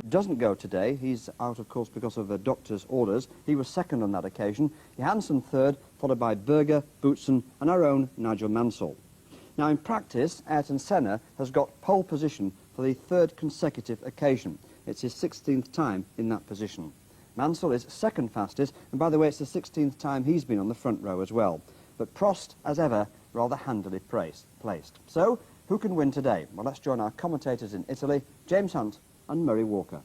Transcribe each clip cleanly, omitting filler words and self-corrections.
Doesn't go today. He's out, of course, because of the doctor's orders. He was second on that occasion. Johansson third, followed by Berger, Boutsen and our own Nigel Mansell. Now, in practice, Ayrton Senna has got pole position for the third consecutive occasion. It's his 16th time in that position. Mansell is second fastest, and by the way, it's the 16th time he's been on the front row as well. But Prost, as ever, rather handily placed. So, who can win today? Well, let's join our commentators in Italy, James Hunt and Murray Walker.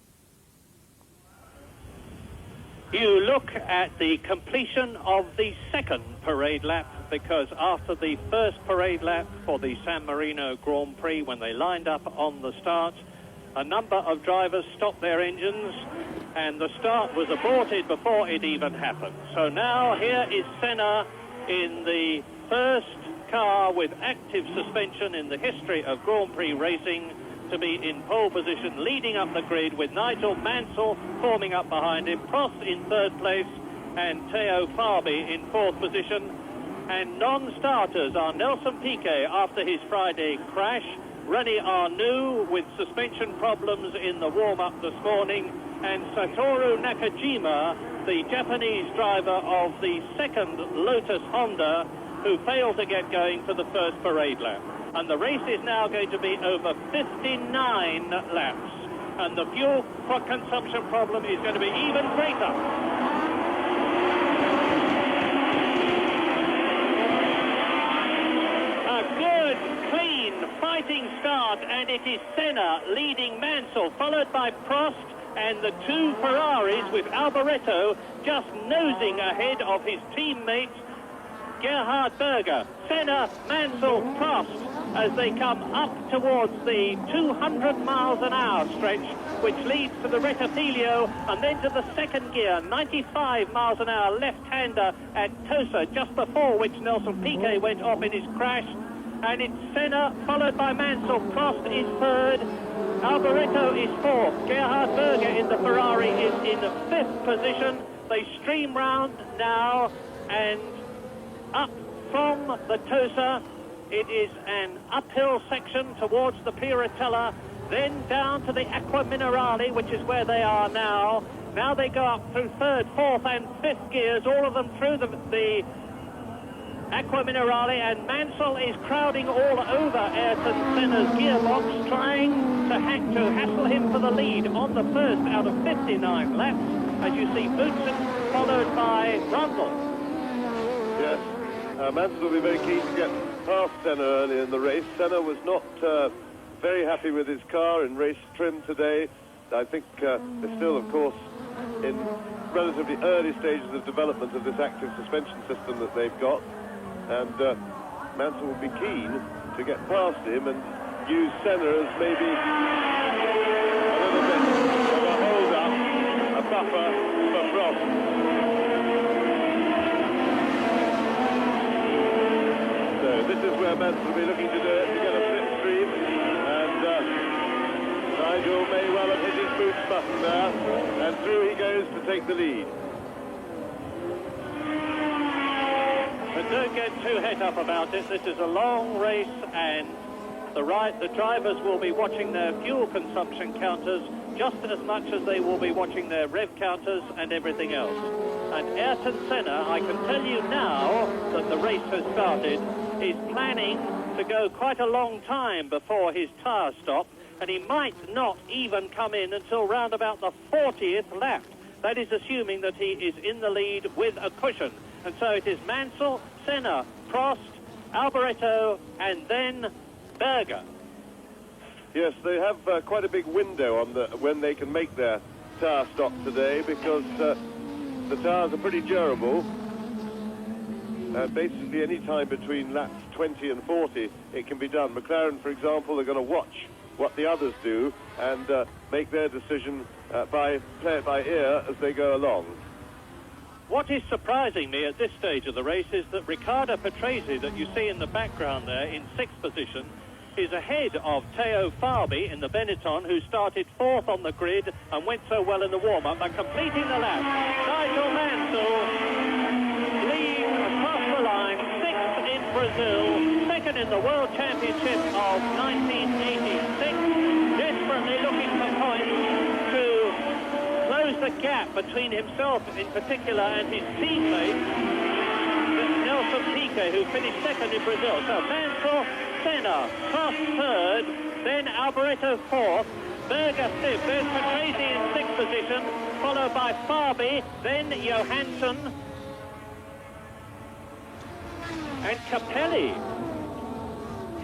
You look at the completion of the second parade lap, because after the first parade lap for the San Marino Grand Prix, when they lined up on the start, a number of drivers stopped their engines and the start was aborted before it even happened. So now here is Senna in the first car with active suspension in the history of Grand Prix racing to be in pole position, leading up the grid, with Nigel Mansell forming up behind him, Prost in third place and Theo Fabi in fourth position. And non-starters are Nelson Piquet after his Friday crash, Rene Arnoux with suspension problems in the warm-up this morning, and Satoru Nakajima, the Japanese driver of the second Lotus Honda, who failed to get going for the first parade lap. And the race is now going to be over 59 laps, and the fuel consumption problem is going to be even greater. A good, clean, fighting start, and it is Senna leading Mansell, followed by Prost and the two Ferraris, with Alboreto just nosing ahead of his teammate Gerhard Berger. Senna, Mansell, Prost, as they come up towards the 200 miles an hour stretch, which leads to the Rettifilio and then to the second gear, 95 miles an hour left-hander at Tosa, just before which Nelson Piquet went off in his crash. And it's Senna, followed by Mansell. Prost is third, Alboreto is fourth, Gerhard Berger in the Ferrari is in the fifth position. They stream round now, and up from the Tosa, it is an uphill section towards the Piratella, then down to the Acqua Minerale, which is where they are now. Now they go up through third, fourth and fifth gears, all of them through the Acqua Minerale, and Mansell is crowding all over Ayrton Senna's gearbox, trying to hassle him for the lead on the first out of 59 laps, as you see Boutsen followed by Rundle. Yes, Mansell will be very keen to get past Senna early in the race. Senna was not very happy with his car in race trim today. I think they're still, of course, in relatively early stages of development of this active suspension system that they've got. And Mansell will be keen to get past him and use Senna as maybe a little bit of a hold-up, a buffer for Prost. This is where Mansell will be looking to do it, to get a slipstream, and Nigel may well have hit his boots button there, and through he goes to take the lead. But don't get too het up about it. This is a long race, and the drivers will be watching their fuel consumption counters just as much as they will be watching their rev counters and everything else. And Ayrton Senna, I can tell you now that the race has started, is planning to go quite a long time before his tyre stop, and he might not even come in until round about the 40th lap. That is assuming that he is in the lead with a cushion. And so it is Mansell, Senna, Prost, Alboreto, and then Berger. Yes, they have quite a big window on when they can make their tyre stop today, because the tyres are pretty durable. Basically, any time between laps 20 and 40, it can be done. McLaren, for example, are going to watch what the others do and make their decision play it by ear as they go along. What is surprising me at this stage of the race is that Riccardo Patrese, that you see in the background there in sixth position, is ahead of Theo Fabi in the Benetton, who started fourth on the grid and went so well in the warm-up by completing the lap. Nigel Mansell leads across the line, sixth in Brazil, second in the World Championship of 1986, desperately looking for points to gap between himself in particular and his teammate, Nelson Piquet, who finished second in Brazil. So Mansell, Senna, Prost third, then Alboreto fourth, Berger fifth, there's Patrese in sixth position, followed by Fabi, then Johansson, and Capelli.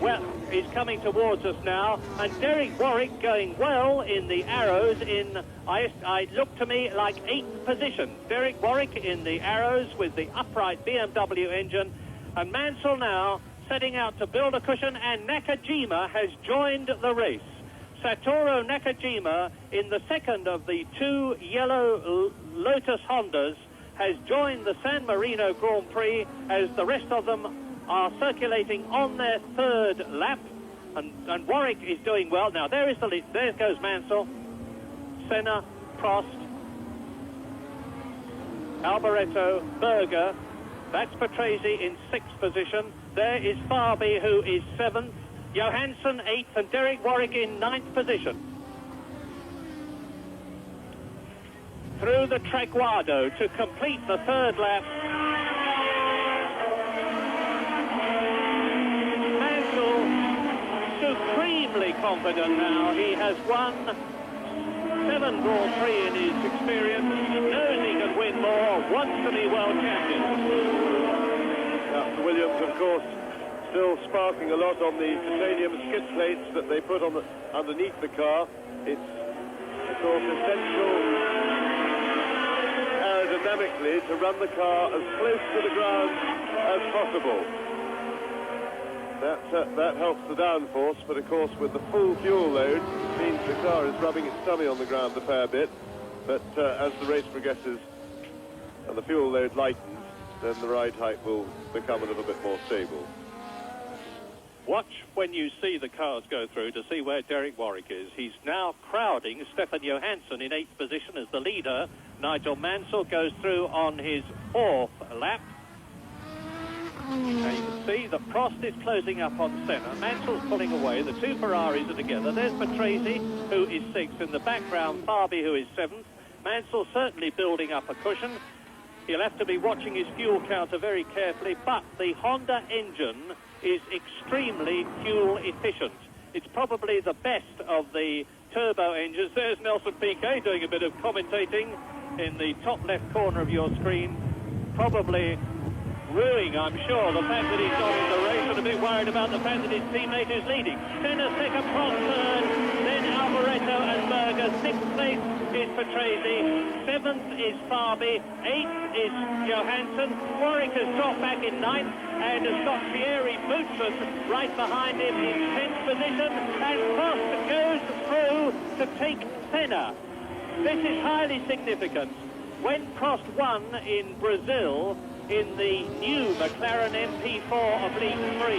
Well, he's coming towards us now, and Derek Warwick going well in the arrows in, I look to me like 8th position. Derek Warwick in the arrows with the upright BMW engine, and Mansell now setting out to build a cushion, and Nakajima has joined the race. Satoru Nakajima, in the second of the two yellow Lotus Hondas, has joined the San Marino Grand Prix as the rest of them are circulating on their third lap, and Warwick is doing well. Now there is the lead. There goes Mansell, Senna, Prost, Alboreto, Berger. That's Patrese in 6th position. There is Fabi, who is 7th, Johansson 8th, and Derek Warwick in 9th position. Through the Traguardo to complete the third lap. Supremely confident now. He has won 7 Grand Prix in his experience, knows he can win more, wants to be world champion. Now, Williams, of course, still sparking a lot on the titanium skid plates that they put on underneath the car. It's, of course, essential aerodynamically to run the car as close to the ground as possible. That helps the downforce, but of course with the full fuel load means the car is rubbing its tummy on the ground a fair bit. But as the race progresses and the fuel load lightens, then the ride height will become a little bit more stable. Watch when you see the cars go through to see where Derek Warwick is. He's now crowding Stefan Johansson in 8th position as the leader. Nigel Mansell goes through on his 4th lap. Now you can see that Prost is closing up on Senna. Mansell's pulling away. The two Ferraris are together. There's Patrese, who is 6th. In the background, Fabi, who is 7th. Mansell certainly building up a cushion. He'll have to be watching his fuel counter very carefully, but the Honda engine is extremely fuel efficient. It's probably the best of the turbo engines. There's Nelson Piquet doing a bit of commentating in the top left corner of your screen. Probably ruining, I'm sure, the fact that he's not in the race, and a bit worried about the fact that his teammate is leading. Senna second, Prost third, then Alboreto and Berger. 6th place is Patrese, 7th is Fabi, 8th is Johansson. Warwick has dropped back in 9th and has got Thierry Boutsen right behind him in 10th position, and Prost goes through to take Senna. This is highly significant. When Prost won in Brazil in the new McLaren MP4 Oblique 3,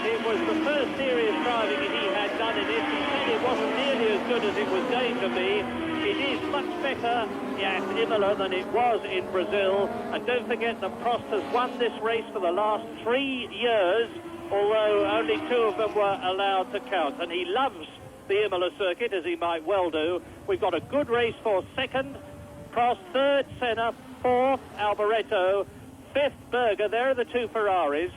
it was the first serious driving he had done in it. He said it wasn't nearly as good as it was going to be. It is much better at Imola than it was in Brazil. And don't forget that Prost has won this race for the last 3 years, although only 2 of them were allowed to count. And he loves the Imola circuit, as he might well do. We've got a good race for 2nd, Prost, 3rd, Senna, 4th, Alboreto, 5th, Berger. There are the 2 Ferraris.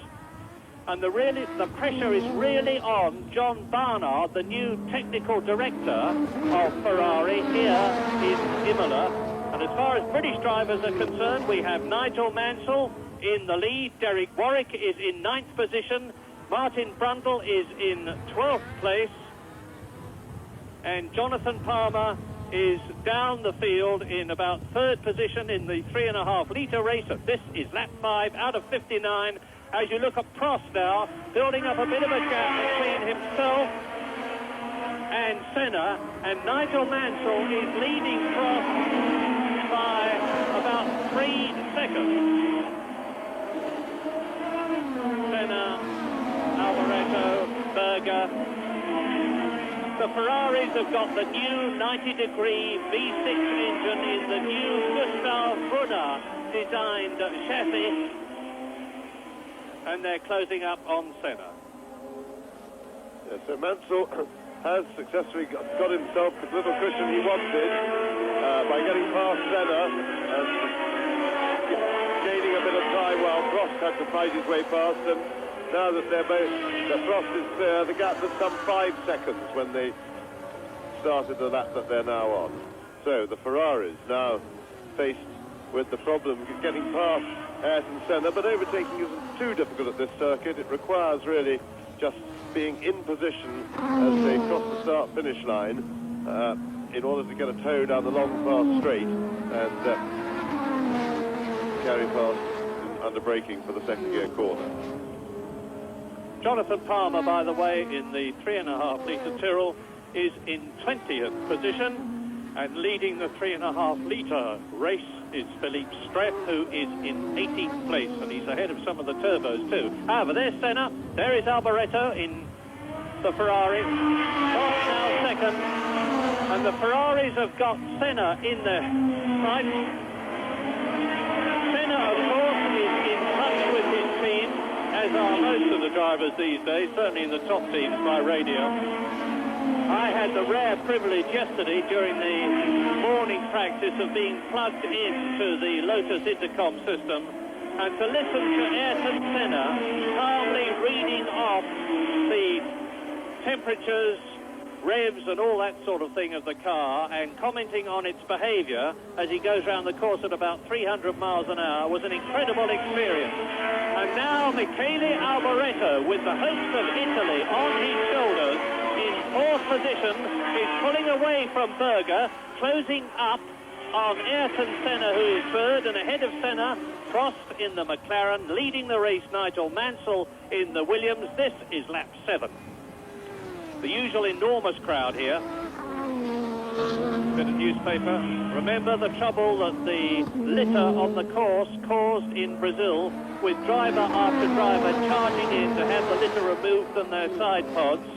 And the pressure is really on John Barnard, the new technical director of Ferrari here in Imola. And as far as British drivers are concerned, we have Nigel Mansell in the lead. Derek Warwick is in 9th position. Martin Brundle is in 12th place. And Jonathan Palmer is down the field in about 3rd position in the 3.5 litre race. This is lap 5 out of 59. As you look at Prost now, building up a bit of a gap between himself and Senna, and Nigel Mansell is leading Prost by about 3 seconds. Senna, Alboreto, Berger. The Ferraris have got the new 90-degree V6 engine in the new Gustav Brunner designed chassis, and they're closing up on Senna. Yeah, so Mansell has successfully got himself the little cushion he wanted by getting past Senna and gaining a bit of time while Prost had to fight his way past them. Now that Prost is clear, the gap was some 5 seconds when they started the lap that they're now on. So the Ferraris now faced with the problem of getting past Ayrton Senna, but overtaking isn't too difficult at this circuit. It requires really just being in position as they cross the start-finish line in order to get a toe down the long fast straight and carry past under braking for the second gear corner. Jonathan Palmer, by the way, in the 3.5-litre Tyrrell is in 20th position, and leading the 3.5-litre race is Philippe Streff, who is in 18th place, and he's ahead of some of the turbos too. However, there's Senna, there is Alboreto in the Ferrari, Prost now second, and the Ferraris have got Senna in the front. Senna, of course, is in touch with his team, as are most of the drivers these days, certainly in the top teams by radio. I had the rare privilege yesterday during the morning practice of being plugged into the Lotus intercom system and to listen to Ayrton Senna calmly reading off the temperatures, revs and all that sort of thing of the car and commenting on its behaviour as he goes around the course at about 300 miles an hour was an incredible experience. And now Michele Alboreto, with the hopes of Italy on his shoulders, in 4th position, is pulling away from Berger, closing up on Ayrton Senna, who is 3rd, and ahead of Senna, Prost in the McLaren, leading the race, Nigel Mansell in the Williams. This is lap 7. The usual enormous crowd here. Bit of newspaper. Remember the trouble that the litter on the course caused in Brazil, with driver after driver charging in to have the litter removed from their side pods,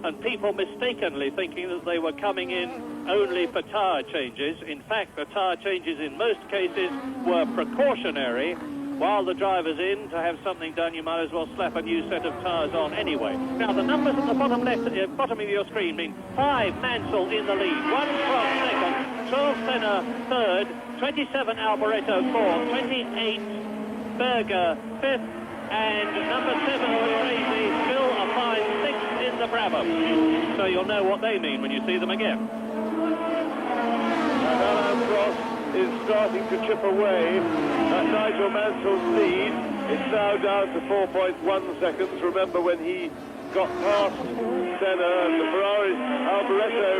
and people mistakenly thinking that they were coming in only for tyre changes. In fact, the tyre changes in most cases were precautionary. While the driver's in to have something done, you might as well slap a new set of tyres on anyway. Now, the numbers at the bottom left, bottom of your screen mean 5 Mansell in the lead, 1 Prost second, 12 Senna third, 27 Alboreto fourth, 28 Berger fifth, and number 7 Crazy still a fine 6th in the Bravo. So you'll know what they mean when you see them again. And Alain Prost is starting to chip away at Nigel Mansell's lead. It's now down to 4.1 seconds. Remember when he got past Senna and the Ferraris, Alboreto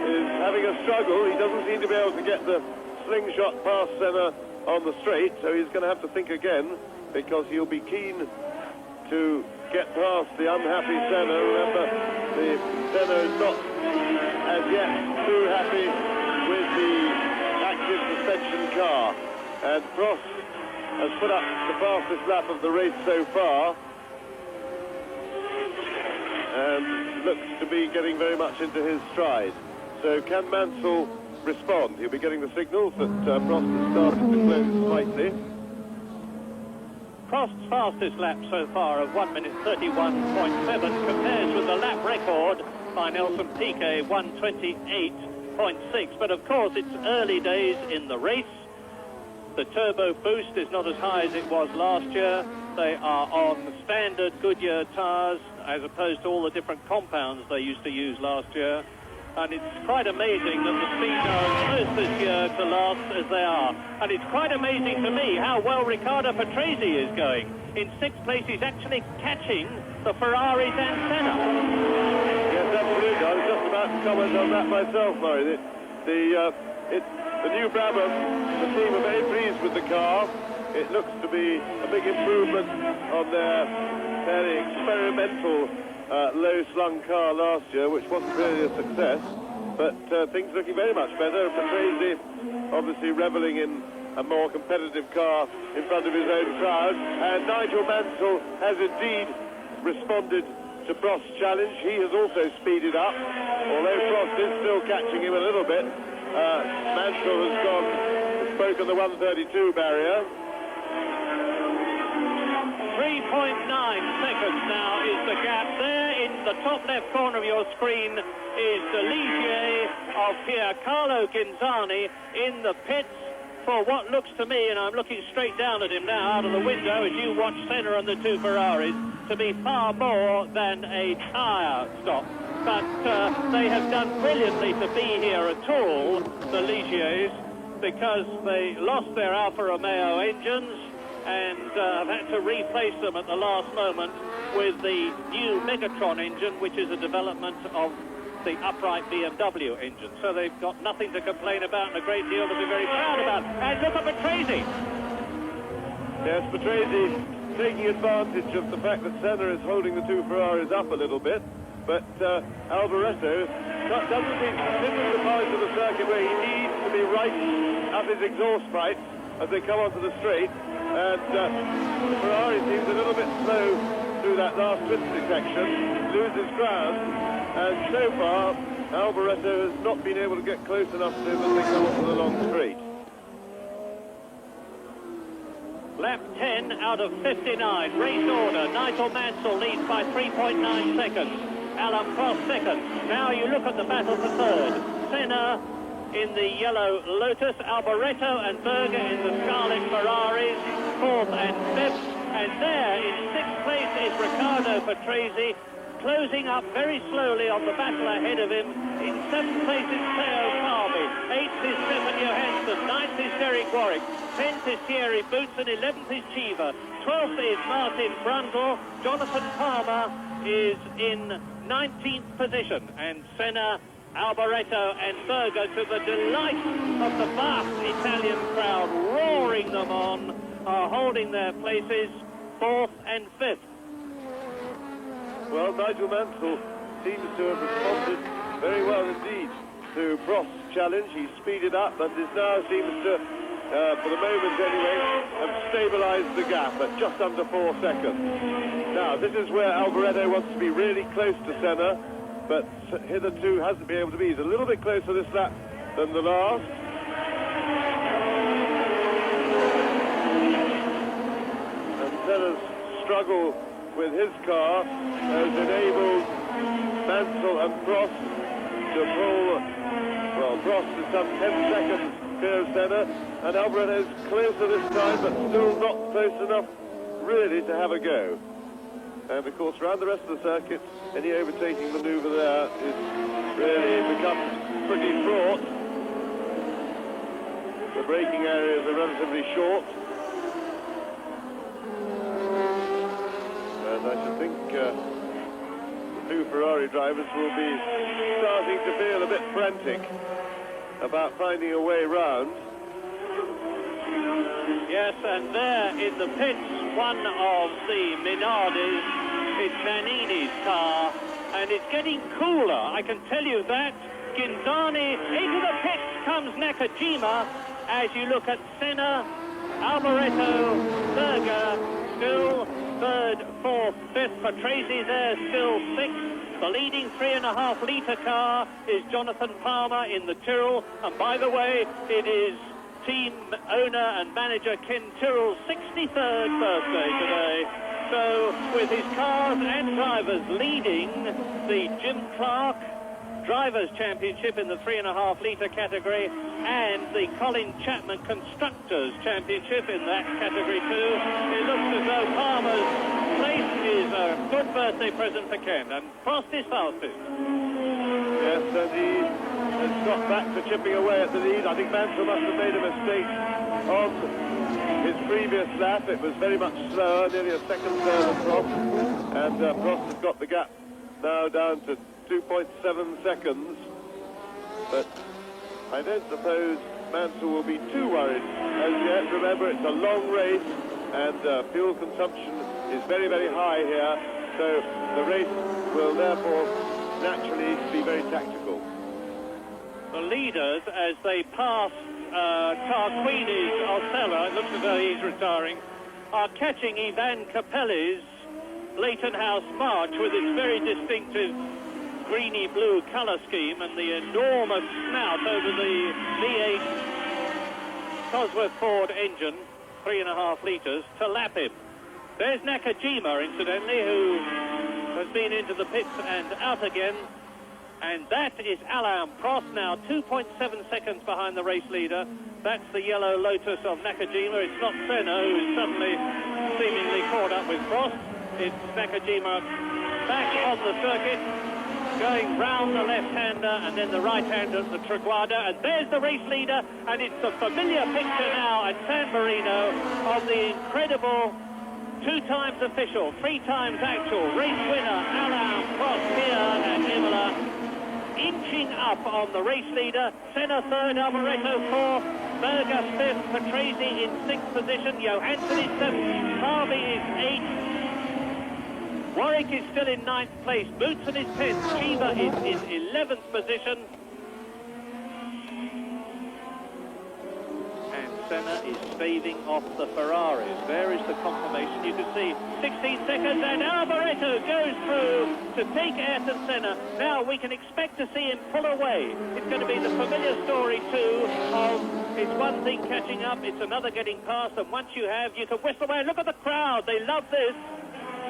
is having a struggle. He doesn't seem to be able to get the slingshot past Senna on the straight, so he's going to have to think again, because he'll be keen to get past the unhappy Senna. Remember, the Senna is not as yet too happy with the active suspension car, and Prost has put up the fastest lap of the race so far and looks to be getting very much into his stride. So can Mansell respond? He'll be getting the signals that Prost has started to close slightly. Prost's fastest lap so far of 1 minute 31.7 compares with the lap record by Nelson Piquet, 1:28.6. But of course, it's early days in the race. The turbo boost is not as high as it was last year. They are on standard Goodyear tyres as opposed to all the different compounds they used to use last year. And it's quite amazing that the speeds are as close this year to last as they are. And it's quite amazing to me how well Riccardo Patrese is going. In 6th place, he's actually catching the Ferraris and Senna. Yes, absolutely. I was just about to comment on that myself, Murray. The new Brabham, the team are very pleased with the car. It looks to be a big improvement on their fairly experimental low-slung car last year, which wasn't really a success. But things looking very much better. Patrese obviously reveling in a more competitive car in front of his own crowd. And Nigel Mansell has indeed responded to Prost's challenge. He has also speeded up, although Prost is still catching him a little bit. Mansell has broken the 132 barrier. 3.9 seconds now is the gap there in the the top left corner of your screen is the Ligier of Piercarlo Ghinzani in the pits for what looks to me, and I'm looking straight down at him now out of the window as you watch Senna and the two Ferraris, to be far more than a tyre stop. But they have done brilliantly to be here at all, the Ligiers, because they lost their Alfa Romeo engines and have had to replace them at the last moment with the new Megatron engine, which is a development of the upright BMW engine. So they've got nothing to complain about and a great deal to be very proud about. And look at Patrese. Yes, Patrese taking advantage of the fact that Senna is holding the two Ferraris up a little bit, but Alboreto doesn't seem to consider the part of the circuit where he needs to be right up his exhaust pipes as they come onto the straight, and Ferrari seems a little bit slow through that last twisty section, loses ground, and so far Alboreto has not been able to get close enough to them as they come onto the long straight. Lap 10 out of 59, race order. Nigel Mansell leads by 3.9 seconds. Alan Prost second. Now you look at the battle for third. Senna in the yellow Lotus, Alboreto and Berger in the scarlet Ferraris, fourth and fifth. And there in sixth place is Riccardo Patrese, closing up very slowly on the battle ahead of him. In seventh place is Theo Carby, eighth is Stefan Johansson, ninth is Derek Warwick, 10th is Thierry Boots, and 11th is Cheever. 12th is Martin Brundle. Jonathan Palmer is in 19th position, and Senna, Alboreto and Berger, to the delight of the vast Italian crowd, roaring them on, are holding their places, fourth and fifth. Well, Nigel Mansell seems to have responded very well indeed to Prost's challenge. He speeded up and is now seems to, for the moment anyway, have stabilised the gap at just under 4 seconds. Now, this is where Alboreto wants to be really close to Senna, but hitherto hasn't been able to be. He's a little bit closer this lap than the last. And Senna's struggle with his car has enabled Mansell and Prost to pull, well, Prost is some 10 seconds clear of Senna, and Alboreto is closer this time, but still not close enough really to have a go. And of course, around the rest of the circuit, any overtaking manoeuvre there is really becomes pretty fraught. The braking areas are relatively short. And I should think the two Ferrari drivers will be starting to feel a bit frantic about finding a way round. Yes, and there in the pits, one of the Minardis, it's Nannini's car, and it's getting cooler, I can tell you that. Ghinzani, into the pits comes Nakajima, as you look at Senna, Alboreto, Berger, still third, fourth, fifth. Patrese there, still sixth. The leading 3.5 litre car is Jonathan Palmer in the Tyrrell. And by the way, it is team owner and manager Ken Tyrrell's 63rd birthday today. So with his cars and drivers leading the Jim Clark Drivers' Championship in the 3.5 litre category and the Colin Chapman Constructors' Championship in that category too, it looks as though Palmer's place is a good birthday present for Ken, and Prost is fastest. Yes, and he has got back to chipping away at the lead. I think Mansell must have made a mistake on his previous lap. It was very much slower, nearly a second slower than Prost, and Prost has got the gap now down to 2.7 seconds, but I don't suppose Mansell will be too worried as yet. Remember, it's a long race and fuel consumption is very, very high here, so the race will therefore naturally be very tactical. The leaders, as they pass Tarquini's Osella, it looks as though he's retiring, are catching Ivan Capelli's Leighton House March with its very distinctive greeny blue colour scheme and the enormous snout over the V8 Cosworth Ford engine, 3.5 litres, to lap him. There's Nakajima, incidentally, who has been into the pits and out again. And that is Alain Prost, now 2.7 seconds behind the race leader. That's the yellow Lotus of Nakajima. It's not Senna who's suddenly seemingly caught up with Prost. It's Nakajima back on the circuit, going round the left-hander and then the right-hander at the Traguarda. And there's the race leader, and it's the familiar picture now at San Marino of the incredible 2 times official, 3 times actual race winner Alain Prost here at Imola, inching up on the race leader. Senna 3rd, Alboreto 4th, Berger 5th, Patrese in 6th position, Johansson is 7th, Harvey is 8th, Warwick is still in 9th place, Boutsen is 10th, Shiva is in 11th position, and Senna is staving off the Ferraris. There is the confirmation. You can see 16 seconds, and Alboreto goes through to take Ayrton Senna. Now we can expect to see him pull away. It's going to be the familiar story too of it's one thing catching up, it's another getting past, and once you have, you can whistle away. Look at the crowd, they love this.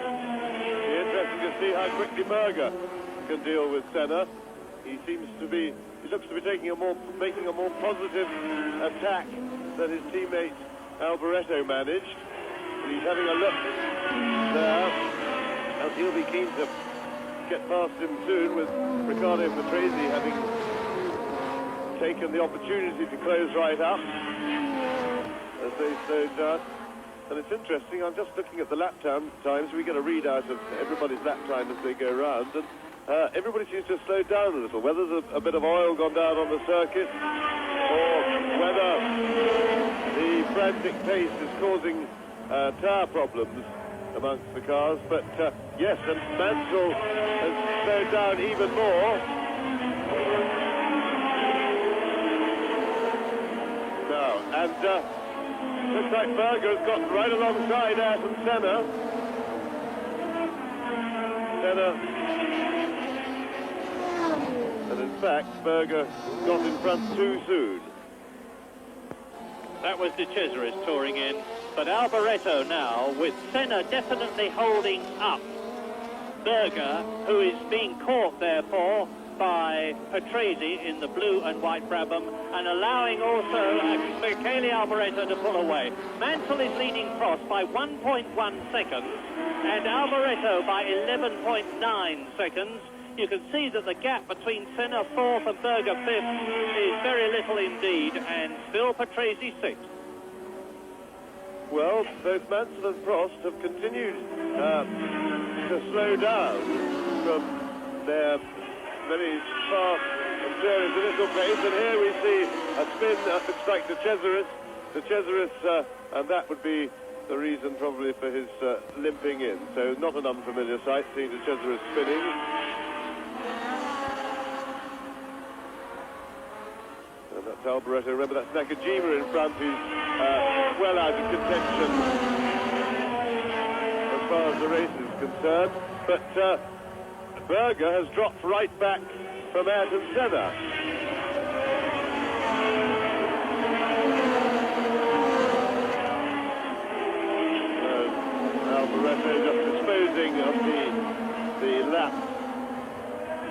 Interesting to see how quickly Berger can deal with Senna. He looks to be making a more positive attack than his teammate Alboreto managed. And he's having a look there, and he'll be keen to get past him soon, with Riccardo Patrese having taken the opportunity to close right up as they slowed down. And it's interesting, I'm just looking at the lap times. We get a readout of everybody's lap time as they go round, and everybody seems to have slowed down a little. Whether there's a bit of oil gone down on the circuit, or whether the frantic pace is causing tyre problems amongst the cars. But yes, and Mansell has slowed down even more. Now, and looks like Berger has got right alongside Ayrton Senna. And in fact, Berger got in front too soon. That was De Cesaris touring in, but Alboreto now, with Senna definitely holding up Berger, who is being caught therefore by Patrese in the blue and white Brabham, and allowing also Michele Alboreto to pull away. Mansell is leading Prost by 1.1 seconds, and Alboreto by 11.9 seconds. You can see that the gap between Senna 4th and Berger 5th is very little indeed, and still Patrese 6th. Well, both Mansell and Prost have continued to slow down from their very fast and furious initial pace, and here we see a spin that looks like De Cesaris, and that would be the reason probably for his limping in. So not an unfamiliar sight, seeing De Cesaris spinning. And that's Alboreto. Remember, that's Nakajima in front, who's well out of contention as far as the race is concerned. But Berger has dropped right back from Ayrton Senna. Alboreto just disposing of the lap.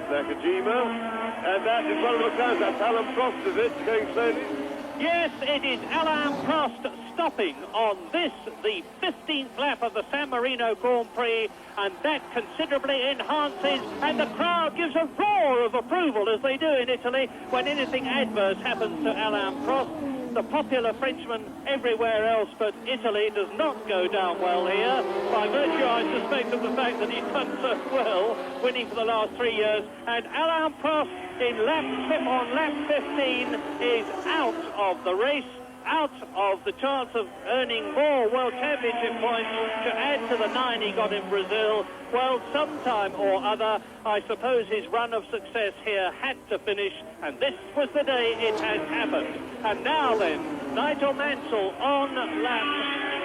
Nakajima, and that is one of the times. That's Alain Prost, is it, going slowly? Yes, it is Alain Prost stopping on this, the 15th lap of the San Marino Grand Prix, and that considerably enhances, and the crowd gives a roar of approval, as they do in Italy, when anything adverse happens to Alain Prost. The popular Frenchman everywhere else, but Italy does not go down well here, by virtue, I suspect, of the fact that he's done so well, winning for the last 3 years. And Alain Prost on lap 15 is out of the race, out of the chance of earning more World Championship points to add to the 9 he got in Brazil. Well, sometime or other, I suppose his run of success here had to finish, and this was the day it has happened. And now then, Nigel Mansell on lap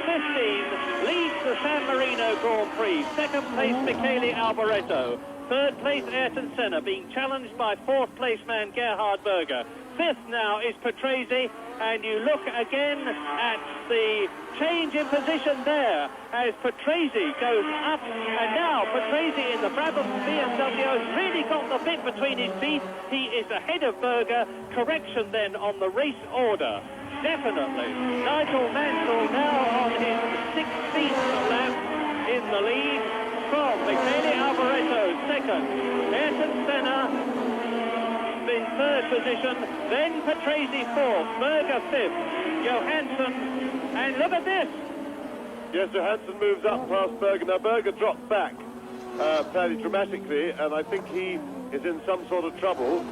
15 leads the San Marino Grand Prix. Second place, Michele Alboreto. Third place, Ayrton Senna, being challenged by fourth place man Gerhard Berger. Fifth now is Patrese, and you look again at the change in position there as Patrese goes up, and now Patrese in the Brabham BMW has really got the bit between his teeth. He is ahead of Berger. Correction then on the race order. Definitely. Nigel Mansell now on his 16th lap in the lead from Michele Alboreto second. Ayrton Senna in third position, then Patrese fourth, Berger fifth, Johansson, and look at this! Yes, Johansson moves up past Berger. Now Berger dropped back fairly dramatically, and I think he is in some sort of trouble.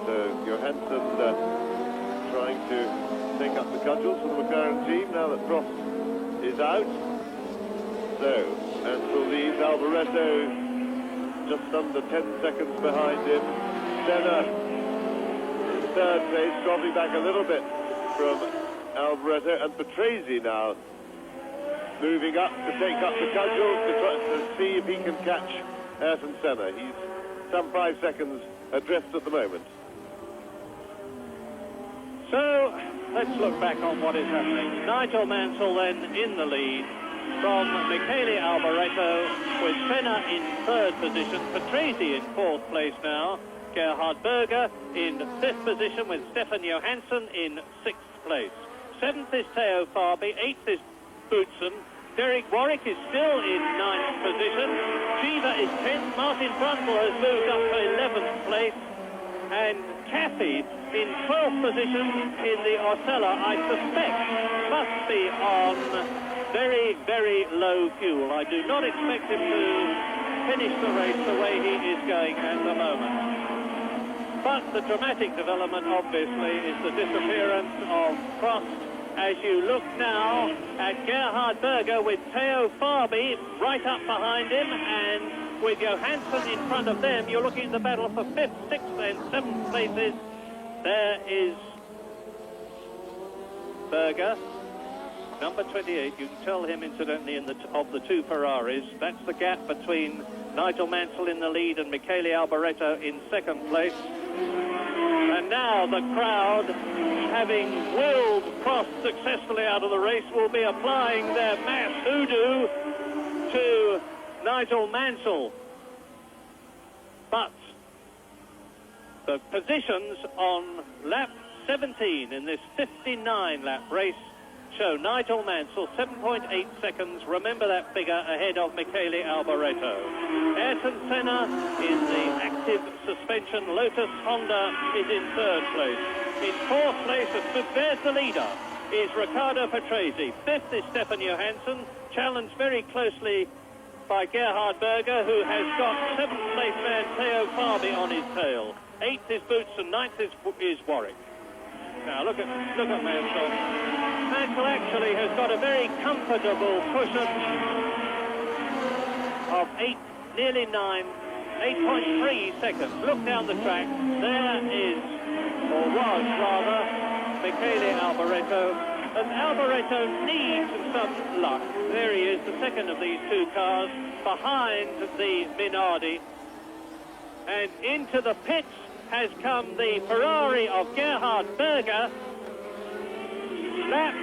So Johansson trying to take up the cudgels for the McLaren team now that Prost is out. So Mansell leads, Alboreto just under 10 seconds behind him. Senna in third place, dropping back a little bit from Alboreto, and Patrese now moving up to take up the cudgels to try to see if he can catch Ayrton Senna. He's some 5 seconds adrift at the moment. So let's look back on what is happening. Nigel Mansell then in the lead from Michele Alboreto, with Senna in third position, Patrese in fourth place now, Gerhard Berger in fifth position with Stefan Johansson in sixth place. Seventh is Theo Fabi, eighth is Boutsen, Derek Warwick is still in ninth position, Shiva is 10th, Martin Brundle has moved up to 11th place, and Cathy in 12th position in the Osella, I suspect must be on very, very low fuel. I do not expect him to finish the race the way he is going at the moment. But the dramatic development, obviously, is the disappearance of Prost. As you look now at Gerhard Berger with Theo Fabi right up behind him, and with Johansson in front of them, you're looking at the battle for fifth, sixth and seventh places. There is Berger. Number 28, you can tell him, incidentally, of the two Ferraris. That's the gap between Nigel Mansell in the lead and Michele Alboreto in second place. And now the crowd, having willed Prost successfully out of the race, will be applying their mass hoodoo to Nigel Mansell. But the positions on lap 17 in this 59-lap race show Nigel Mansell 7.8 seconds, remember that figure, ahead of Michele Alboreto. Ayrton Senna in the active suspension Lotus Honda is in third place. In fourth place, there's the leader, is Riccardo Patrese. Fifth is Stefan Johansson, challenged very closely by Gerhard Berger, who has got seventh place man Theo Fabi on his tail. Eighth is Boutsen, ninth is Warwick. Now look at Mansell. Mansell actually has got a very comfortable cushion of 8.3 seconds. Look down the track. There is, or was rather, Michele Alboreto. And Alboreto needs some luck. There he is, the second of these two cars, behind the Minardi. And into the pits has come the Ferrari of Gerhard Berger. Lap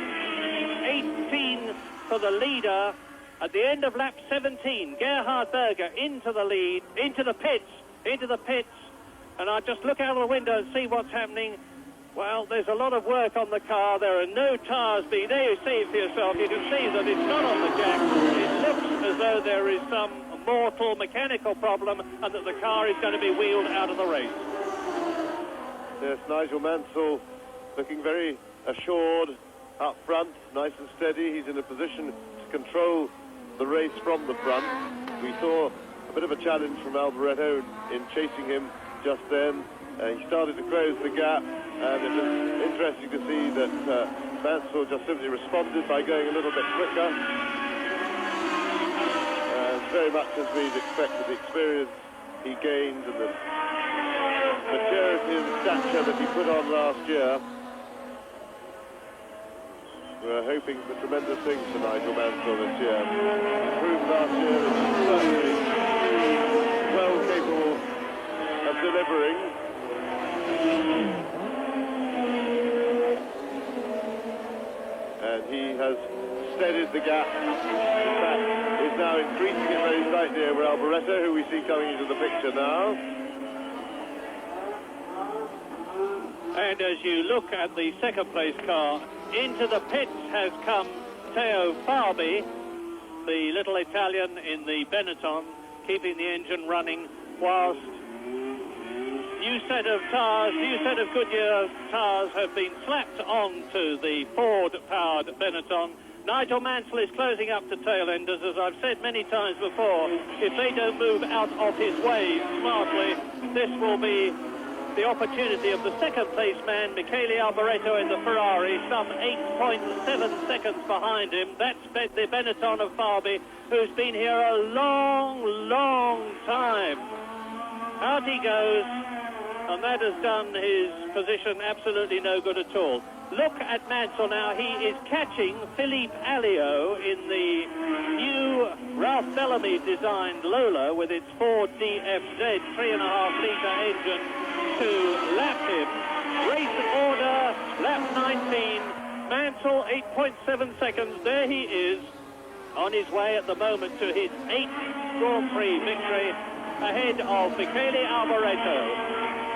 18 for the leader. At the end of lap 17, Gerhard Berger into the lead, into the pits. And I'll just look out of the window and see what's happening. Well, there's a lot of work on the car. There are no tires being... There you see it for yourself. You can see that it's not on the jack. It looks as though there is some mortal mechanical problem and that the car is going to be wheeled out of the race. Yes, Nigel Mansell looking very assured up front, nice and steady. He's in a position to control the race from the front. We saw a bit of a challenge from Alboreto in chasing him just then. He started to close the gap, and it was interesting to see that Mansell just simply responded by going a little bit quicker. Very much as we'd expected, the experience he gained and the maturity and stature that he put on last year. We're hoping for tremendous things for Nigel Mansell this year. He proved last year that he's certainly well capable of delivering. And he has steadied the gap. In fact, is now increasing it very slightly over Alboreto, who we see coming into the picture now. And as you look at the second place car, into the pits has come Teo Farbi, the little Italian in the Benetton, keeping the engine running whilst new set of Goodyear tires have been slapped onto the Ford-powered Benetton. Nigel Mansell is closing up to tail-enders. As I've said many times before, if they don't move out of his way smartly, this will be the opportunity of the second-place man, Michele Alboreto in the Ferrari, some 8.7 seconds behind him. That's the Benetton of Farbi, who's been here a long, long time. Out he goes, and that has done his position absolutely no good at all. Look at Mansell now. He is catching Philippe Alliot in the new Ralph Bellamy-designed Lola with its Ford DFZ 3.5-litre engine to lap him. Race order, lap 19. Mansell, 8.7 seconds. There he is, on his way at the moment to his 8th Grand Prix victory, ahead of Michele Alboreto.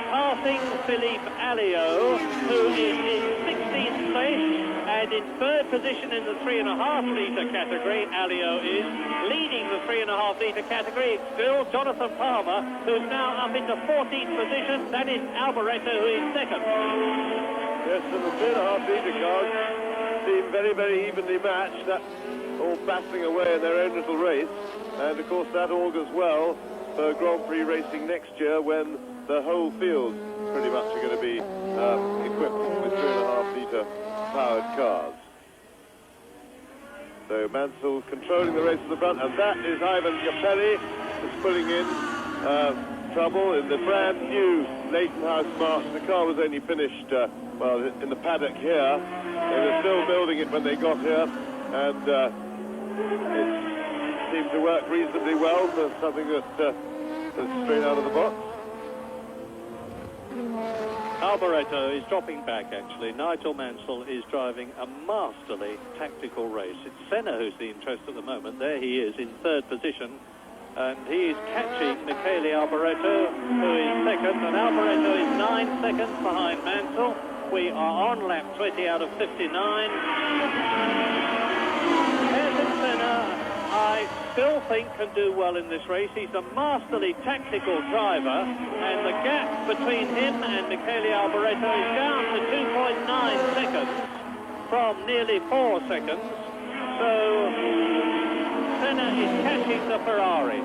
Passing Philippe Alliot, who is in 16th place, and in third position in the 3.5-litre category. Alliot is leading the 3.5-litre category. It's still Jonathan Palmer, who's now up into 14th position. That is Alboreto, who is second. Yes, and the 3.5-litre cars seem very, very evenly matched. That's all battling away in their own little race. And, of course, that augurs well for Grand Prix racing next year, when the whole field pretty much are going to be equipped with 3.5-litre powered cars. So Mansell controlling the race at the front, and that is Ivan Capelli, who's pulling in trouble in the brand new Leighton House March. The car was only finished, well, in the paddock here. They were still building it when they got here, and it seemed to work reasonably well for something that's straight out of the box. Alboreto is dropping back, actually. Nigel Mansell is driving a masterly tactical race. It's Senna who's the interest at the moment. There he is in third position. And he is catching Michele Alboreto, who is second. And Alboreto is 9 seconds behind Mansell. We are on lap 20 out of 59. Ayrton Senna, I still think, can do well in this race. He's a masterly tactical driver, and the gap between him and Michele Alboreto is down to 2.9 seconds from nearly 4 seconds. So Senna is catching the Ferrari.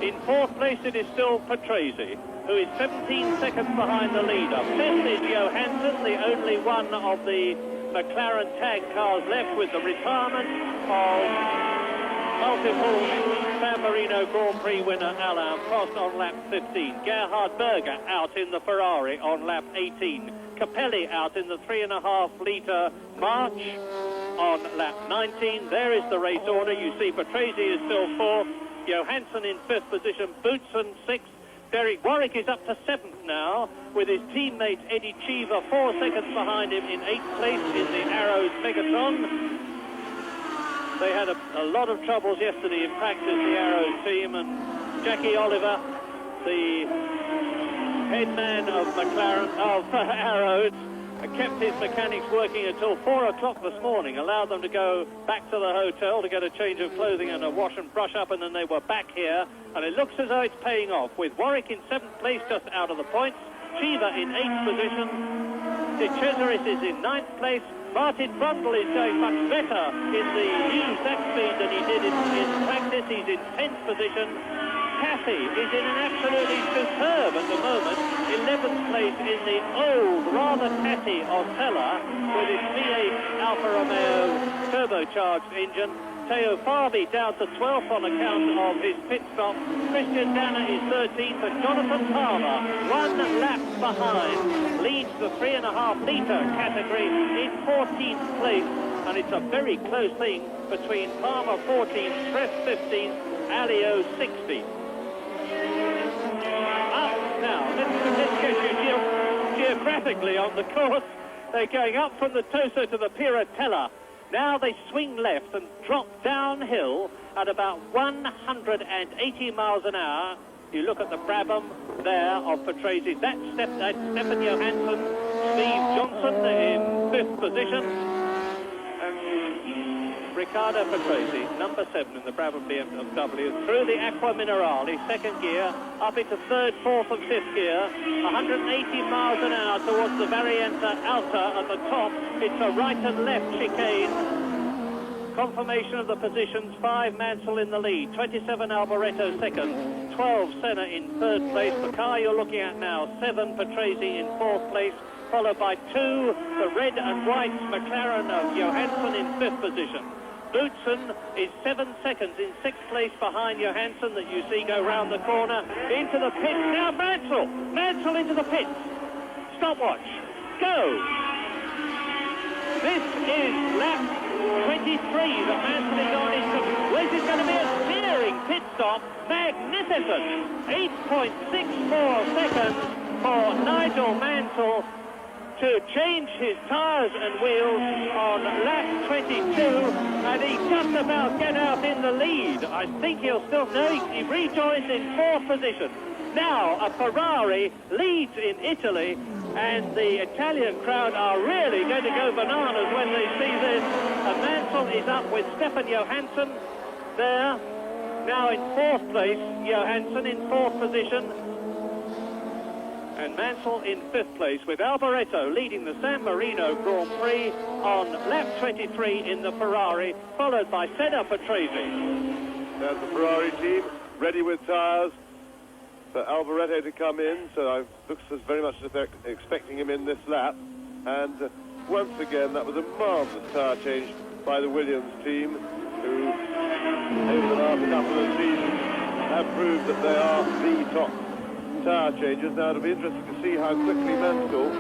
In fourth place it is still Patrese, who is 17 seconds behind the leader. Fifth is Johansson, the only one of the McLaren tag cars left with the retirement of multiple San Marino Grand Prix winner Alain Prost on lap 15. Gerhard Berger out in the Ferrari on lap 18. Capelli out in the 3.5-litre March on lap 19. There is the race order. You see Patrese is still fourth. Johansson in fifth position. Boutsen sixth. Derek Warwick is up to seventh now, with his teammate Eddie Cheever 4 seconds behind him in eighth place in the Arrows Megatron. They had a lot of troubles yesterday in practice, the Arrows team, and Jackie Oliver, the head man of McLaren, of Arrows, kept his mechanics working until 4 o'clock this morning, allowed them to go back to the hotel to get a change of clothing and a wash and brush up, and then they were back here, and it looks as though it's paying off, with Warwick in 7th place, just out of the points, Cheever in 8th position, De Cesaris is in 9th place, Martin Brundle is going much better in the new Zach speed than he did in practice. He's in 10th position. Cathy is in an absolutely superb at the moment. 11th place in the old, rather tatty Osella with its V8 Alfa Romeo turbocharged engine. Matteo Farby down to 12th on account of his pit stop. Christian Danner is 13th, and Jonathan Palmer, 1 lap behind, leads the 3.5 litre category in 14th place. And it's a very close thing between Palmer 14th, Treff 15th, Alio 16th. Now, let's get you geographically on the course. They're going up from the Toso to the Piratella. Now they swing left and drop downhill at about 180 miles an hour. You look at the Brabham there of Patrese. That's Stefan Johansson, Steve Johnson in 5th position. Riccardo Patrese, number 7 in the Brabham BMW, through the Aqua Minerale, 2nd gear, up into 3rd, 4th and 5th gear, 180 miles an hour towards the Varianta Alta at the top. It's a right and left chicane. Confirmation of the positions, 5 Mansell in the lead, 27 Alboreto 2nd, 12 Senna in 3rd place. The car you're looking at now, 7 Patrese in 4th place, followed by 2, the red and white McLaren of Johansson in 5th position. Boutsen is 7 seconds in 6th place behind Johansson that you see go round the corner into the pits. Now Mansell into the pits. Stopwatch. Go. This is lap 23 that Mansell is on into. This is going to be a steering pit stop. Magnificent. 8.64 seconds for Nigel Mansell to change his tyres and wheels on lap 22, and he just about get out in the lead. I think he'll still, no, he rejoins in 4th position. Now a Ferrari leads in Italy, and the Italian crowd are really going to go bananas when they see this. And Mansell is up with Stefan Johansson there, now in 4th place, Johansson in 4th position, and Mansell in 5th place, with Alboreto leading the San Marino Grand Prix on lap 23 in the Ferrari, followed by Senna Patrese. There's the Ferrari team ready with tyres for Alboreto to come in, so it looks as very much as they're expecting him in this lap. And once again, that was a marvellous tyre change by the Williams team, who over the last couple of seasons have proved that they are the top tyre changes. Now it'll be interesting to see how quickly Mansell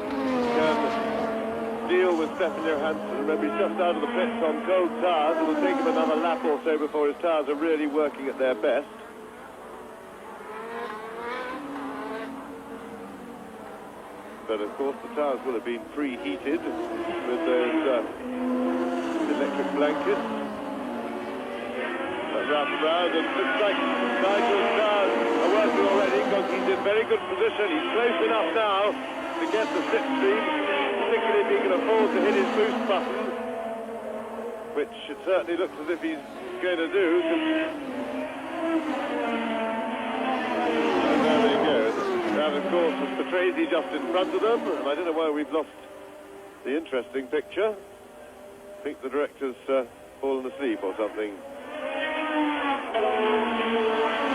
can deal with Stefan Johansson. Remember, he's just out of the pits on cold tyres. It will take him another lap or so before his tyres are really working at their best. But of course the tyres will have been preheated with those electric blankets. Round and round, and looks like Nigel's tyres are working already because he's in very good position. He's close enough now to get the slipstream, particularly if he can afford to hit his boost button, which it certainly looks as if he's going to do. And there they go. And of course, with Patrese just in front of them, and I don't know why we've lost the interesting picture. I think the director's fallen asleep or something.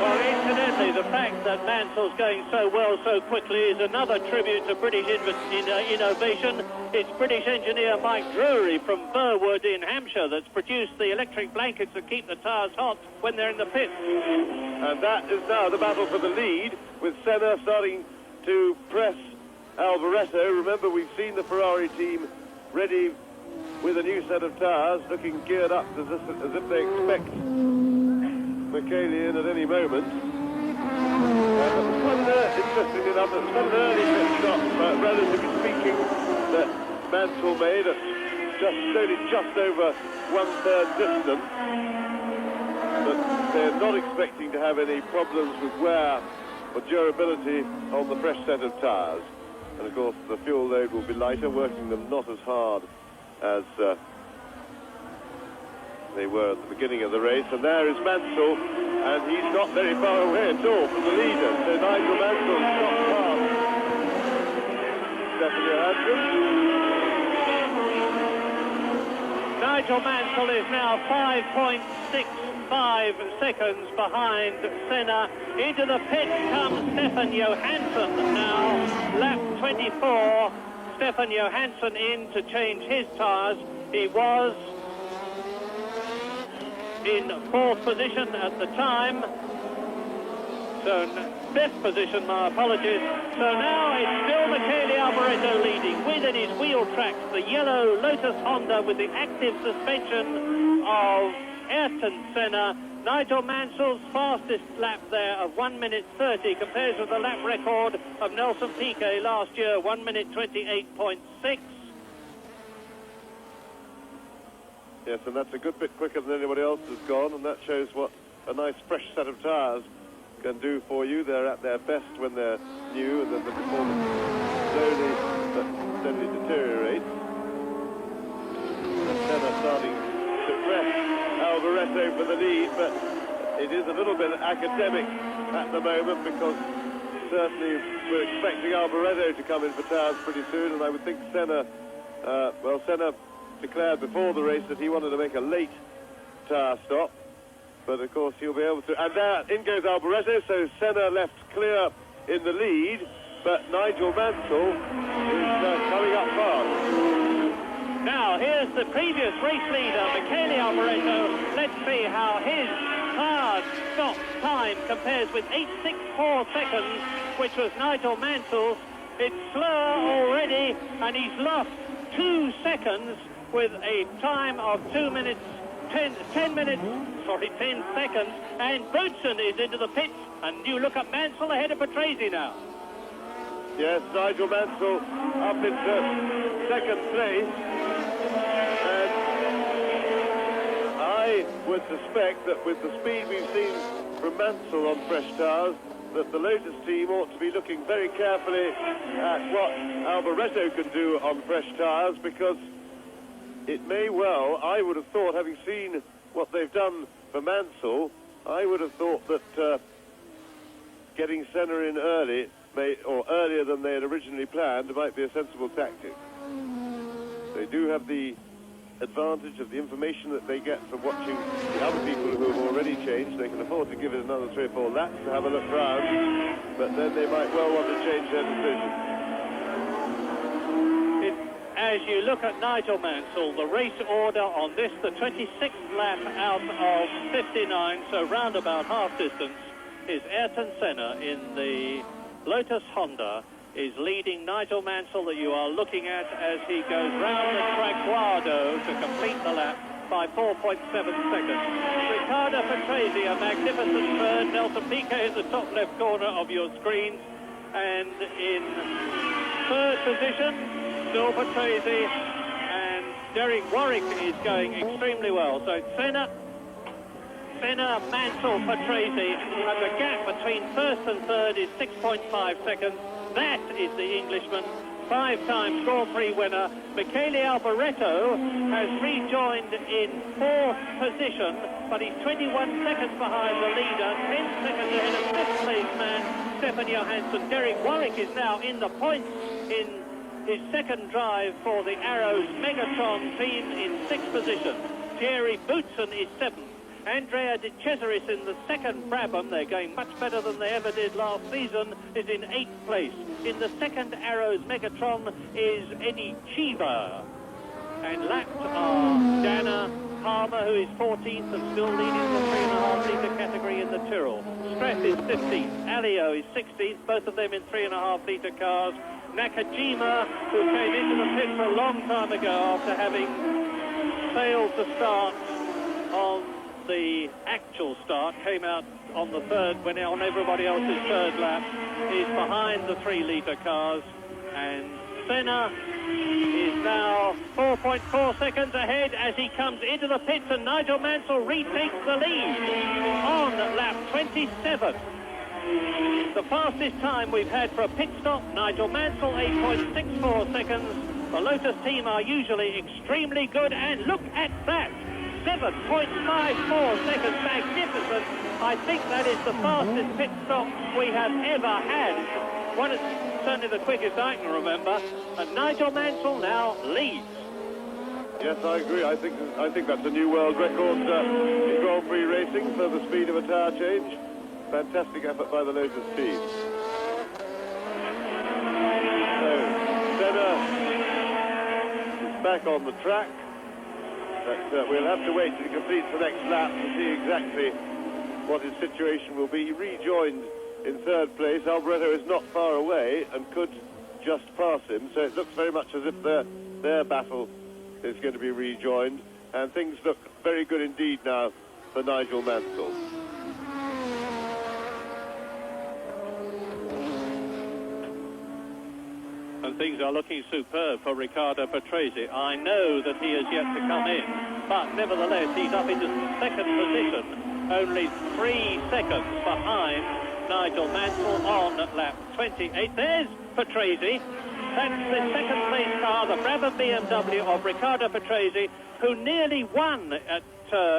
Well, incidentally, the fact that Mansell's going so well so quickly is another tribute to British innovation. It's British engineer Mike Drury from Burwood in Hampshire that's produced the electric blankets that keep the tyres hot when they're in the pits. And that is now the battle for the lead, with Senna starting to press Alboreto. Remember, we've seen the Ferrari team ready with a new set of tyres, looking geared up as if they expect Michele in at any moment. Interestingly enough, it's quite an early pit stop, relatively speaking, that Mansell made at just over 1/3 distance. But they're not expecting to have any problems with wear or durability on the fresh set of tyres. And of course, the fuel load will be lighter, working them not as hard as they were at the beginning of the race. And there is Mansell, and he's not very far away at all from the leader. So Nigel Mansell stopped past Stefan Johansson. Nigel Mansell is now 5.65 seconds behind Senna. Into the pit comes Stefan Johansson now, lap 24. Stefan Johansson in to change his tyres. He was in 4th position at the time. So 5th position, my apologies. So now it's still Michele Alboreto leading with in his wheel tracks the yellow Lotus Honda with the active suspension of Ayrton Senna. Nigel Mansell's fastest lap there of 1 minute 30 compares with the lap record of Nelson Piquet last year, 1 minute 28.6. Yes, and that's a good bit quicker than anybody else has gone, and that shows what a nice fresh set of tyres can do for you. They're at their best when they're new, and then the performance slowly but steadily deteriorates. Senna starting to press Alboreto for the lead, but it is a little bit academic at the moment, because certainly we're expecting Alboreto to come in for tyres pretty soon, and I would think Senna, Senna declared before the race that he wanted to make a late tyre stop, but of course he'll be able to. And there, in goes Alboreto, so Senna left clear in the lead, but Nigel Mansell is coming up fast. Now, here's the previous race leader, Michele Alboreto. Let's see how his hard stop time compares with 8.64 seconds, which was Nigel Mansell's. It's slower already, and he's lost 2 seconds with a time of 10 seconds, and Boutsen is into the pits, and you look at Mansell ahead of Patrese now. Yes, Nigel Mansell up into second place, and I would suspect that with the speed we've seen from Mansell on fresh tyres, that the Lotus team ought to be looking very carefully at what Alboreto can do on fresh tyres, because it may well, I would have thought, having seen what they've done for Mansell, I would have thought that getting Senna in early, or earlier than they had originally planned, might be a sensible tactic. They do have the advantage of the information that they get from watching the other people who have already changed. They can afford to give it another 3 or 4 laps to have a look round, but then they might well want to change their decision. As you look at Nigel Mansell, the race order on this, the 26th lap out of 59, so round about half distance, is Ayrton Senna in the Lotus Honda, is leading Nigel Mansell, that you are looking at as he goes round the Traguardo to complete the lap by 4.7 seconds. Riccardo Patrese, a magnificent third. Nelson Piquet at the top left corner of your screens, and in third position, still Patrese, and Derek Warwick is going extremely well. So Senna, Mansell, Patrese, and the gap between first and third is 6.5 seconds. That is the Englishman, 5-time Grand Prix winner. Michele Alboreto has rejoined in 4th position, but he's 21 seconds behind the leader, 10 seconds ahead of 5th place man, Stefan Johansson. Derek Warwick is now in the points in his second drive for the Arrows Megatron team in 6th position. Thierry Boutsen is 7th. Andrea De Cesaris in the second Brabham, they're going much better than they ever did last season, is in 8th place. In the second Arrows Megatron is Eddie Cheever. And lapped are Dana Palmer, who is 14th and still leading the 3.5 litre category in the Tyrrell. Streff is 15th. Alio is 16th, both of them in 3.5 litre cars. Nakajima, who came into the pits a long time ago after having failed to start on the actual start, came out on the third, when on everybody else's third lap, is behind the 3 litre cars, and Senna is now 4.4 seconds ahead as he comes into the pits, and Nigel Mansell retakes the lead on lap 27. The fastest time we've had for a pit stop, Nigel Mansell, 8.64 seconds. The Lotus team are usually extremely good, and look at that, 7.54 seconds, magnificent. I think that is the fastest pit stop we have ever had. One is certainly the quickest I can remember, and Nigel Mansell now leads. Yes, I agree. I think that's a new world record in Grand Prix racing for the speed of a tyre change. Fantastic effort by the Lotus team. So, Senna is back on the track, But we'll have to wait till he completes the next lap to see exactly what his situation will be. He rejoined in third place. Alboreto is not far away and could just pass him, so it looks very much as if their battle is going to be rejoined, and things look very good indeed now for Nigel Mansell. And things are looking superb for Riccardo Patrese. I know that he has yet to come in, but nevertheless he's up into second position, only 3 seconds behind Nigel Mansell on lap 28. There's Patrese. That's the second place car, the Brabham BMW of Riccardo Patrese, who nearly won at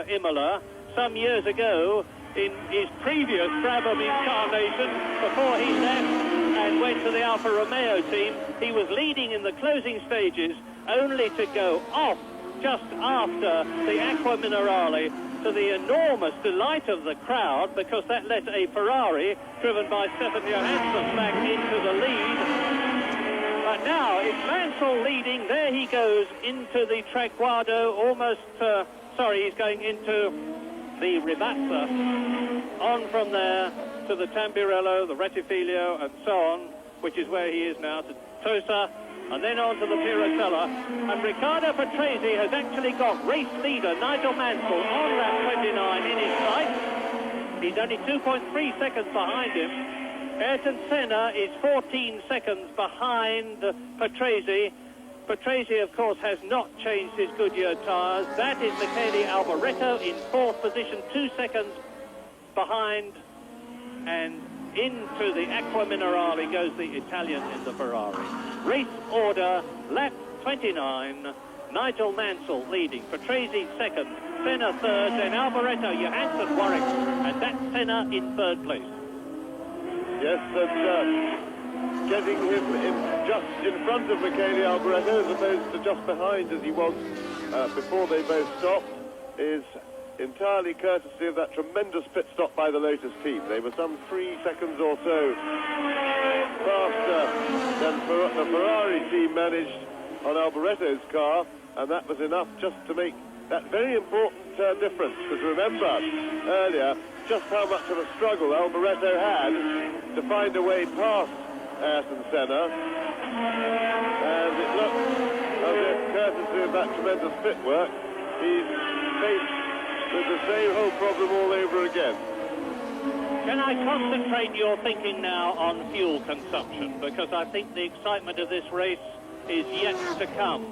Imola some years ago in his previous Brabham incarnation before he left and went to the Alfa Romeo team. He was leading in the closing stages, only to go off just after the Acqua Minerale, to the enormous delight of the crowd, because that let a Ferrari driven by Stefan Johansson back into the lead. But now it's Mansell leading. There he goes into the Traguardo, almost, he's going into the Rivazza. On from there to the Tamburello, the Rettifilio, and so on, which is where he is now, to Tosa, and then on to the Pirotella. And Riccardo Patrese has actually got race leader Nigel Mansell on lap 29 in his sight. He's only 2.3 seconds behind him. Ayrton Senna is 14 seconds behind Patrese. Patrese, of course, has not changed his Goodyear tyres. That is Michele Alboreto in fourth position, 2 seconds behind. And into the Acqua Minerale goes the Italian in the Ferrari. Race order, lap 29. Nigel Mansell leading, Patrese second, Senna third, then Alboreto, Johansson, Warwick, and that's Senna in third place. Yes, and getting him just in front of Michele Alboreto as opposed to just behind as he was before they both stopped is entirely courtesy of that tremendous pit stop by the Lotus team. They were some 3 seconds or so faster than the Ferrari team managed on Alboreto's car, and that was enough just to make that very important difference. Because remember earlier just how much of a struggle Alboreto had to find a way past Ayrton Senna, and it looks as if, courtesy of that tremendous pit work, he's faced with the same whole problem all over again. Can I concentrate your thinking now on fuel consumption? Because I think the excitement of this race is yet to come.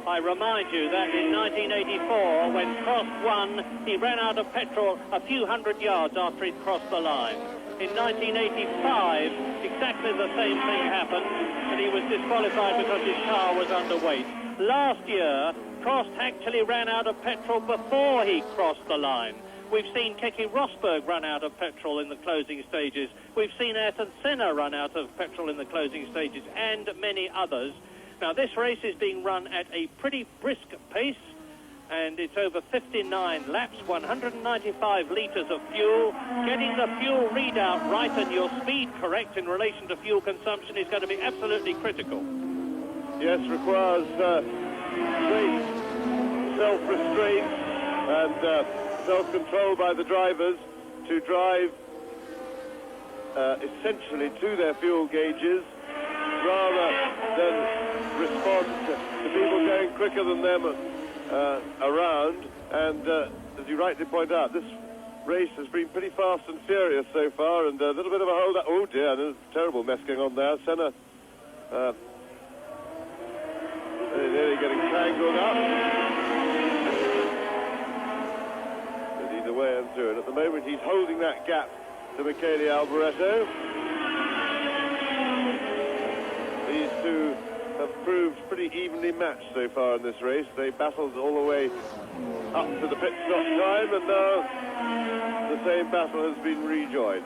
I remind you that in 1984, when Prost won, he ran out of petrol a few hundred yards after he'd crossed the line. In 1985, exactly the same thing happened, and he was disqualified because his car was underweight. Last year, Prost actually ran out of petrol before he crossed the line. We've seen Keke Rosberg run out of petrol in the closing stages. We've seen Ayrton Senna run out of petrol in the closing stages, and many others. Now, this race is being run at a pretty brisk pace, and it's over 59 laps, 195 litres of fuel. Getting the fuel readout right and your speed correct in relation to fuel consumption is going to be absolutely critical. Yes, requires great self-restraint and self-control by the drivers to drive essentially to their fuel gauges rather than respond to people going quicker than them around. And as you rightly point out, this race has been pretty fast and furious so far, and a little bit of a hold up. Oh dear, there's a terrible mess going on there. Senna nearly getting tangled up. But he's away and through, and at the moment he's holding that gap to Michele Alboreto. These two have proved pretty evenly matched so far in this race. They battled all the way up to the pit stop time, and now the same battle has been rejoined.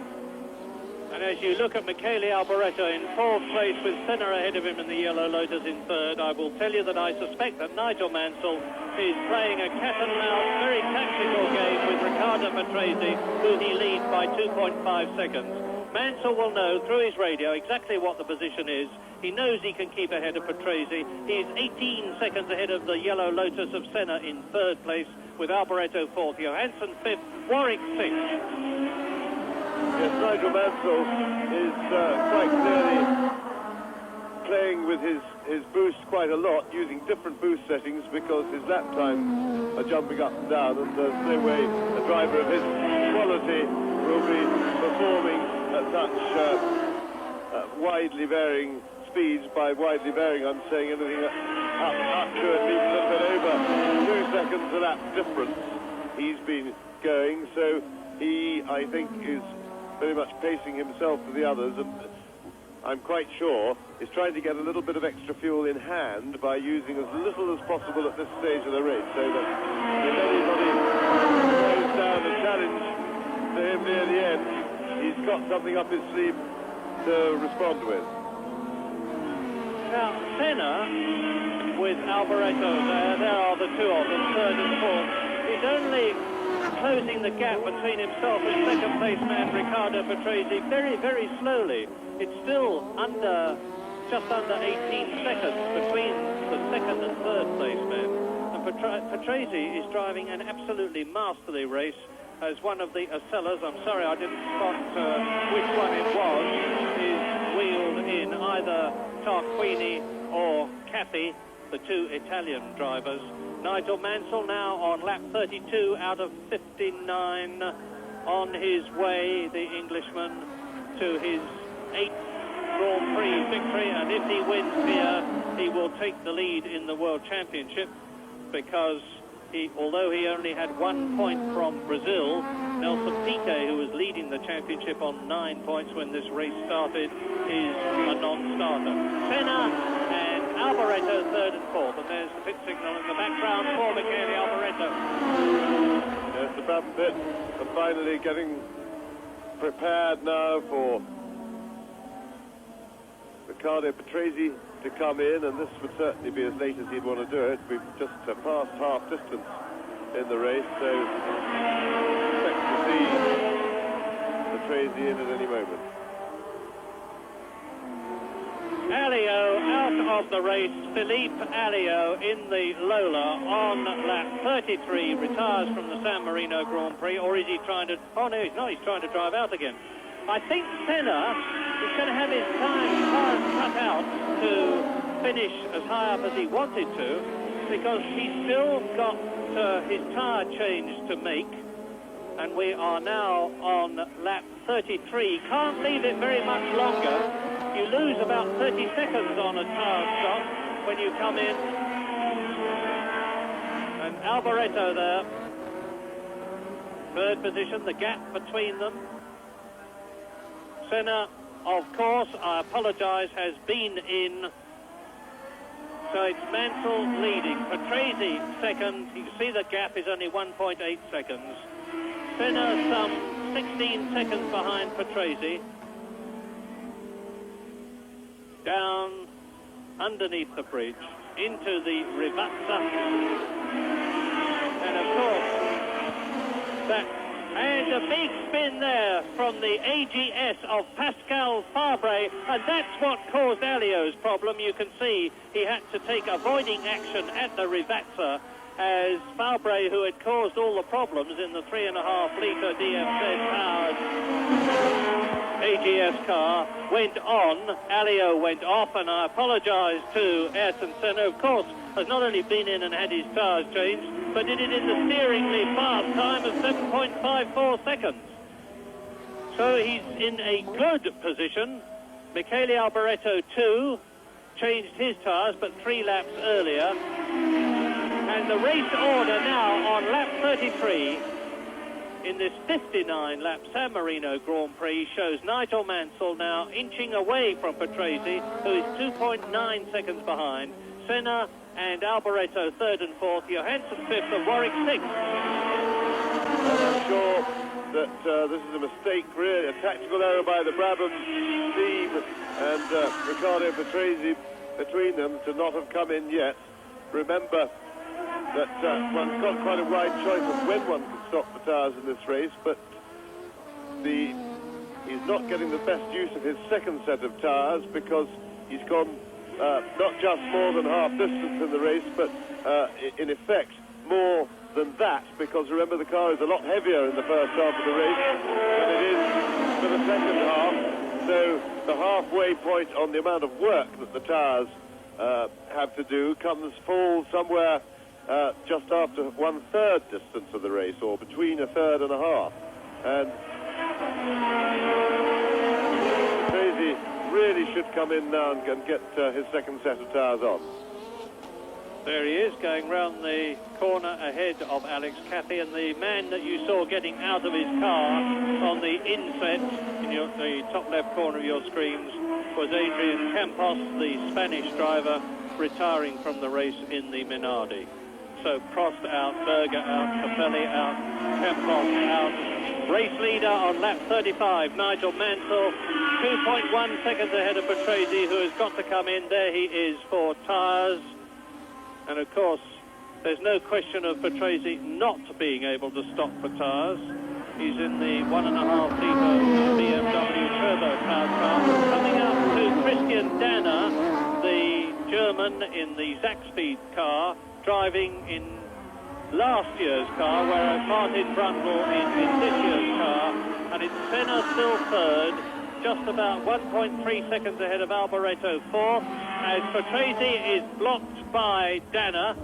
And as you look at Michele Alboreto in fourth place with Senna ahead of him in the yellow Lotus in third, I will tell you that I suspect that Nigel Mansell is playing a cat and mouse, very tactical game with Riccardo Patrese, who he leads by 2.5 seconds. Mansell will know through his radio exactly what the position is. He knows he can keep ahead of Patrese. He's 18 seconds ahead of the Yellow Lotus of Senna in third place, with Alboreto fourth, Johansson fifth, Warwick sixth. Yes, Nigel Mansell is quite clearly playing with his boost quite a lot, using different boost settings because his lap times are jumping up and down, and there's no way a driver of his quality will be performing at such widely varying speeds. By widely varying, I'm saying anything up to at least a little bit over 2 seconds a lap difference he's been going, so he, I think, is very much pacing himself to the others, and I'm quite sure is trying to get a little bit of extra fuel in hand by using as little as possible at this stage of the race, so that if anybody goes down a challenge to him near the end, he's got something up his sleeve to respond with. Now, Senna with Alboreto there are the two of them, third and fourth. He's only closing the gap between himself and second place man Riccardo Patrese very, very slowly. It's still just under 18 seconds between the second and third place man. And Patrese is driving an absolutely masterly race as one of the Acellas. I'm sorry I didn't spot which one it was, is wheeled in, either Tarquini or Cathy, the two Italian drivers. Nigel Mansell now on lap 32 out of 59, on his way, the Englishman, to his 8th Grand Prix victory, and if he wins here, he will take the lead in the World Championship, because although he only had 1 point from Brazil, Nelson Piquet, who was leading the championship on 9 points when this race started, is a non-starter. Senna and Alboreto third and fourth, and there's the pit signal in the background for Michele Alboreto. Yes, the back pit are finally getting prepared now for Riccardo Patrese to come in, and this would certainly be as late as he'd want to do it. We've just passed half distance in the race, so expect to see Patrese in at any moment. Alio out of the race. Philippe Alio in the Lola on lap 33 retires from the San Marino Grand Prix, or is he trying to... Oh no, he's not, he's trying to drive out again. I think Senna is going to have his tires cut out to finish as high up as he wanted to, because he's still got his tire change to make, and we are now on lap 33. Can't leave it very much longer. You lose about 30 seconds on a tire stop when you come in. And Alboreto there, third position, the gap between them. Senna, of course, I apologise, has been in. So it's Mansell leading. Patrese second. You can see the gap is only 1.8 seconds. Senna some 16 seconds behind Patrese. Down underneath the bridge into the Rivazza. And of course, that... And a big spin there from the AGS of Pascal Fabre, and that's what caused Alio's problem. You can see he had to take avoiding action at the Rivazza, as Fabre, who had caused all the problems in the 3.5-litre DFZ powered AGS car, went on. Alio went off, and I apologise to Ayrton Senna, of course, has not only been in and had his tyres changed, but did it in the steeringly fast time of 7.54 seconds. So he's in a good position. Michele Alboreto, too, changed his tyres, but 3 laps earlier. And the race order now on lap 33 in this 59-lap San Marino Grand Prix shows Nigel Mansell now inching away from Patrese, who is 2.9 seconds behind. Senna and Alboreto third and fourth, Johansson fifth, and Warwick sixth. I'm sure that this is a mistake, really, a tactical error by the Brabham team and Riccardo Patrese between them to not have come in yet. Remember that one's got quite a wide choice of when one can stop the tyres in this race, but the he's not getting the best use of his second set of tyres because he's gone not just more than half distance in the race, but in effect more than that, because remember the car is a lot heavier in the first half of the race than it is for the second half. So the halfway point on the amount of work that the tyres have to do falls somewhere just after 1/3 distance of the race, or between 1/3 and 1/2. And Crazy really should come in now and get his second set of tyres on. There he is, going round the corner ahead of Alex Cathy, and the man that you saw getting out of his car on the inset in the top left corner of your screens was Adrian Campos, the Spanish driver, retiring from the race in the Minardi. So Prost out, Berger out, Capelli out, Campos out. Race leader on lap 35, Nigel Mansell, 2.1 seconds ahead of Patrese, who has got to come in. There he is for tyres. And of course, there's no question of Patrese not being able to stop for tyres. He's in the 1.5 litre BMW turbo powered car. Coming up to Christian Danner, the German in the Zaxby car, driving in last year's car, whereas Martin Brundle is in this year's car. And it's Senna still third, just about 1.3 seconds ahead of Alboreto fourth, as Patrese is blocked by Danner,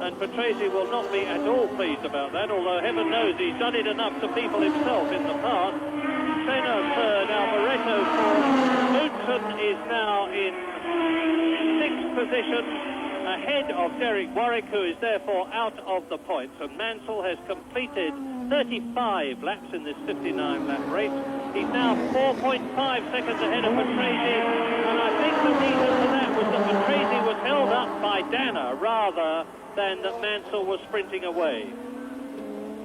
and Patrese will not be at all pleased about that, although heaven knows he's done it enough to people himself in the past. Senna third, Alboreto fourth. Boutsen is now in sixth position, ahead of Derek Warwick, who is therefore out of the points, and Mansell has completed 35 laps in this 59-lap race. He's now 4.5 seconds ahead of Patrese, and I think the reason for that was that Patrese was held up by Danner rather than that Mansell was sprinting away.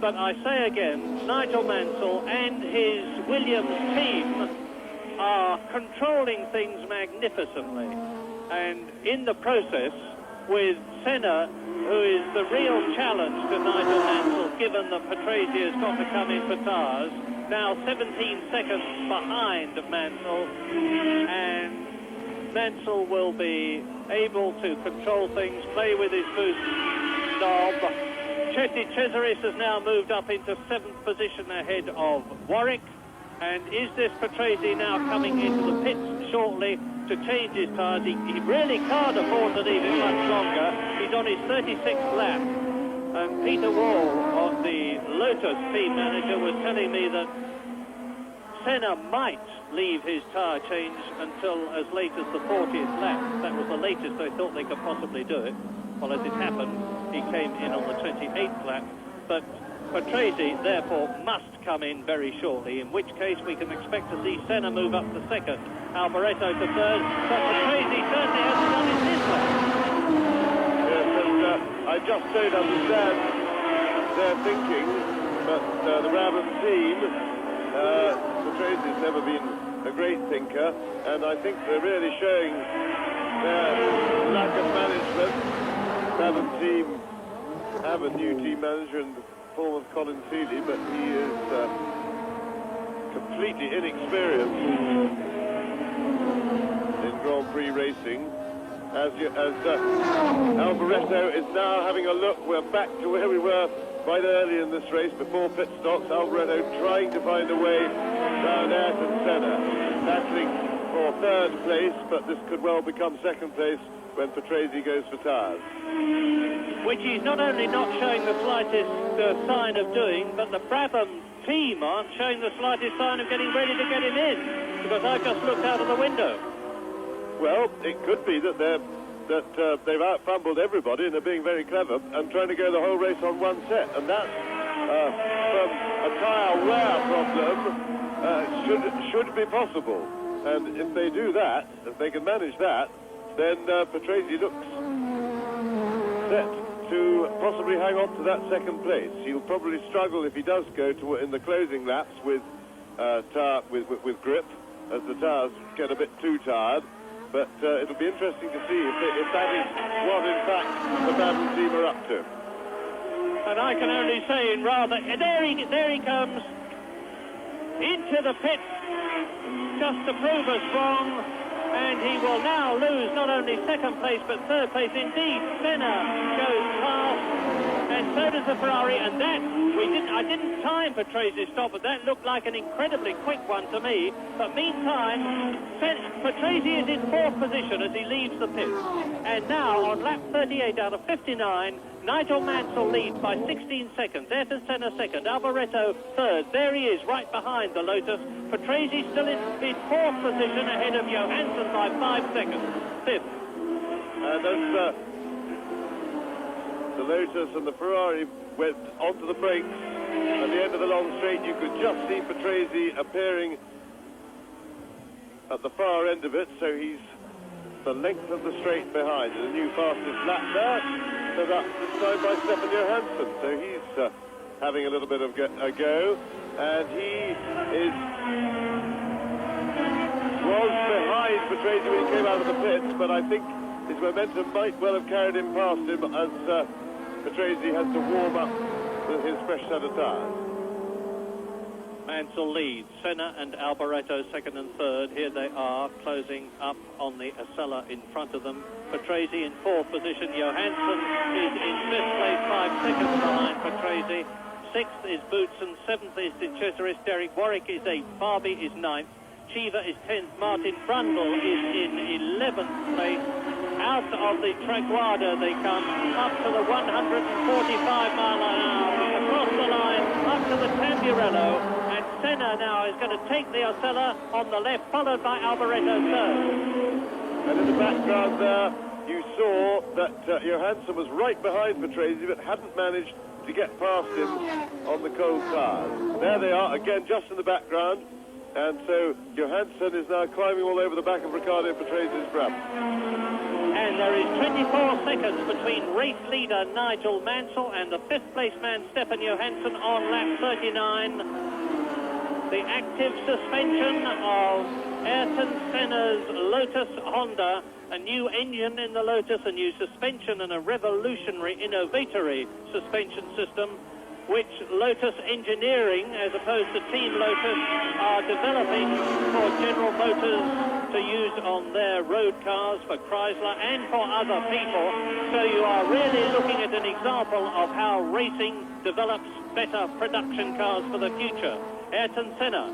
But I say again, Nigel Mansell and his Williams team are controlling things magnificently, and in the process, with Senna, who is the real challenge to Nigel Mansell, given that Patrese has got to come in for tyres, now 17 seconds behind Mansell, and Mansell will be able to control things, play with his boost knob. Chesty Cesaris has now moved up into 7th position ahead of Warwick, and is this Patrese now coming into the pits shortly to change his tyres? He really can't afford to leave it much longer. He's on his 36th lap, and Peter Wall, the Lotus team manager, was telling me that Senna might leave his tyre change until as late as the 40th lap. That was the latest they thought they could possibly do it. Well, as it happened, he came in on the 28th lap, but Patrese, therefore, must come in very shortly, in which case we can expect to see Senna move up to second, Alboreto to third, but Patrese certainly hasn't done it this lap. Yes, and I just don't understand their thinking, but the Brabham team, Patrese has never been a great thinker, and I think they're really showing their lack of management. Brabham team have a new team manager in the form of Colin Seeley, but he is completely inexperienced in Grand Prix racing. As Alboreto is now having a look, we're back to where we were quite early in this race before pit stops. Alboreto trying to find a way round Ayrton Senna, battling for third place, but this could well become second place when Patrese goes for tyres. Which he's not only not showing the slightest sign of doing, but the Brabham team aren't showing the slightest sign of getting ready to get him in, because I just looked out of the window. Well, it could be that they've out-fumbled everybody and are being very clever and trying to go the whole race on one set, and that, from a tyre wear problem, should be possible. And if they do that, if they can manage that, then Patrese looks set to possibly hang on to that second place. He'll probably struggle if he does go to in the closing laps with grip, as the tyres get a bit too tired. But it'll be interesting to see if that is what, in fact, the Brabham team are up to. And I can only say in rather... There he comes into the pit. just to prove us wrong, and he will now lose not only second place but third place. Indeed, Senna goes past, and so does the Ferrari, and that I didn't time for Patresi's stop, but that looked like an incredibly quick one to me. But meantime, Patresi is in fourth position as he leaves the pits, and now on lap 38 out of 59, Nigel Mansell leads by 16 seconds. Ayrton Senna second. Alboreto third. There he is, right behind the Lotus. Patresi still in fourth position, ahead of Johansson by 5 seconds. Fifth. And as the Lotus and the Ferrari went onto the brakes at the end of the long straight, you could just see Patresi appearing at the far end of it, so he's the length of the straight behind. And a new fastest lap there, set up this time by Stefan Johansson. So he's having a little bit of a go, and he was behind Patresi when he came out of the pits, but I think his momentum might well have carried him past him as Patresi has to warm up with his fresh set of tyres. Mansell leads. Senna and Alboreto second and third. Here they are, closing up on the Acela in front of them. Patresi in fourth position. Johansson is in fifth place, 5 seconds behind Patresi. Sixth is Boutsen. Seventh is De Cesaris. Derek Warwick is eighth. Barbie is ninth. Cheever is 10th. Martin Brundle is in 11th place. Out of the Traguardo they come, up to the 145 mile an hour, across the line, up to the Tamburello, and Senna now is going to take the Acela on the left, followed by Alboreto third. And in the background there, you saw that Johansson was right behind Patresi, but hadn't managed to get past him on the cold tyres. There they are, again, just in the background. And so Johansson is now climbing all over the back of Riccardo Patresi's Brabham. And there is 24 seconds between race leader Nigel Mansell and the fifth place man Stefan Johansson on lap 39. The active suspension of Ayrton Senna's Lotus Honda, a new engine in the Lotus, a new suspension and a revolutionary innovatory suspension system, which Lotus Engineering, as opposed to Team Lotus, are developing for General Motors to use on their road cars, for Chrysler and for other people. So you are really looking at an example of how racing develops better production cars for the future. Ayrton Senna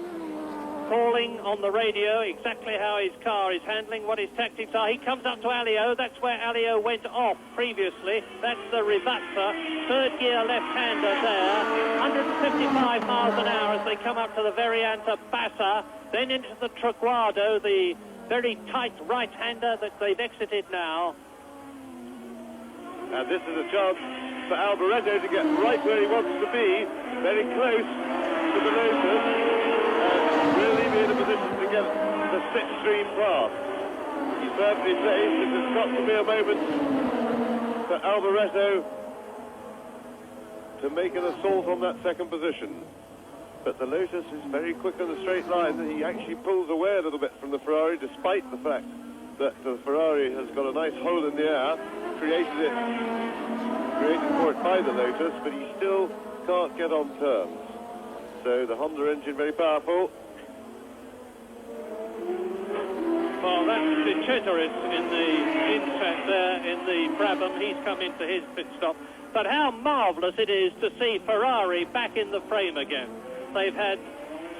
calling on the radio exactly how his car is handling, what his tactics are. He comes up to Alio. That's where Alio went off previously. That's the Rivazza. Third gear left-hander there. 155 miles an hour as they come up to the Variante Bassa. Then into the Traguardo, the very tight right-hander that they've exited now. And this is a chance for Alboreto to get right where he wants to be, very close to the Lotus. Really be in a position to get the slipstream pass. He's perfectly placed. It has got to be a moment for Alboreto to make an assault on that second position. But the Lotus is very quick on the straight line. He actually pulls away a little bit from the Ferrari, despite the fact that the Ferrari has got a nice hole in the air, created for it by the Lotus, but he still can't get on terms. So the Honda engine very powerful. Well, that's De Cesaris in the inset there in the Brabham. He's come into his pit stop. But how marvellous it is to see Ferrari back in the frame again. They've had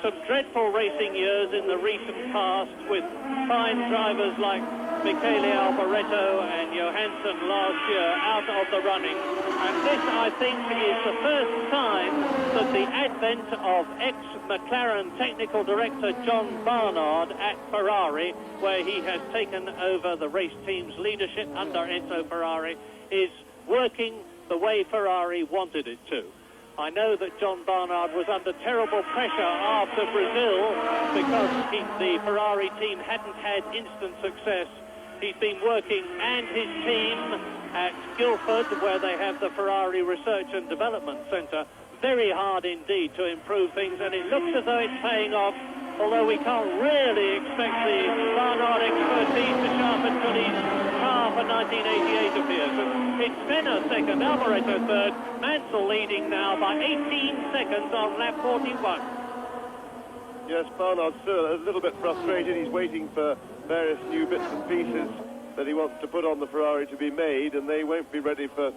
some dreadful racing years in the recent past with fine drivers like Michele Alboreto and Johansson last year out of the running. And this, I think, is the first time that the advent of ex-McLaren technical director John Barnard at Ferrari, where he has taken over the race team's leadership under Enzo Ferrari, is working the way Ferrari wanted it to. I know that John Barnard was under terrible pressure after Brazil because the Ferrari team hadn't had instant success. He's been working, and his team at Guildford, where they have the Ferrari Research and Development Centre, very hard indeed to improve things, and it looks as though it's paying off, although we can't really expect the Barnard expertise to sharpen until his car for 1988 appears. It's Senna second, Alboreto third, Mansell leading now by 18 seconds on lap 41. Yes, Barnard's still a little bit frustrated. He's waiting for various new bits and pieces that he wants to put on the Ferrari to be made, and they won't be ready for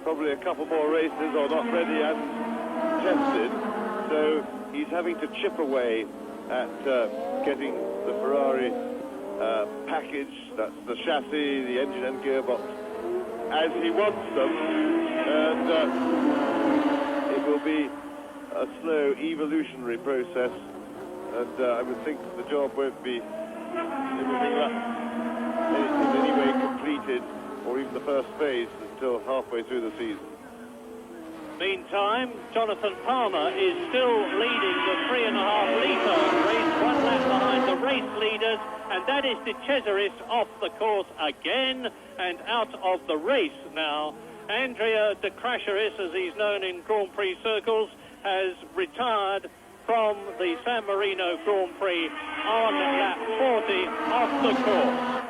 probably a couple more races, or not ready and tested. So he's having to chip away at getting the Ferrari package, that's the chassis, the engine and gearbox, as he wants them, and it will be a slow evolutionary process, and I would think the job won't be in any way completed, or even the first phase, until halfway through the season. Meantime, Jonathan Palmer is still leading the 3.5 litre race, 1 lap behind the race leaders, and that is De Cesaris off the course again and out of the race now. Andrea De Crasheris, as he's known in Grand Prix circles, has retired from the San Marino Grand Prix on lap 40 off the course.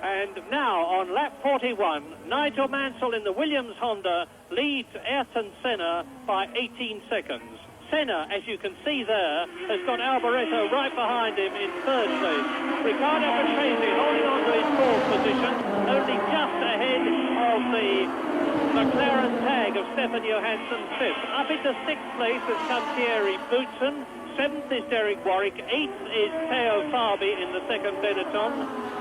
And now on lap 41, Nigel Mansell in the Williams Honda leads Ayrton Senna by 18 seconds. Senna, as you can see there, has got Alboreto right behind him in third place. Riccardo Patrese holding on to his fourth position, only just ahead of the McLaren tag of Stefan Johansson fifth. Up into sixth place has come Thierry Boutsen. Seventh is Derek Warwick. Eighth is Theo Fabi in the second Benetton.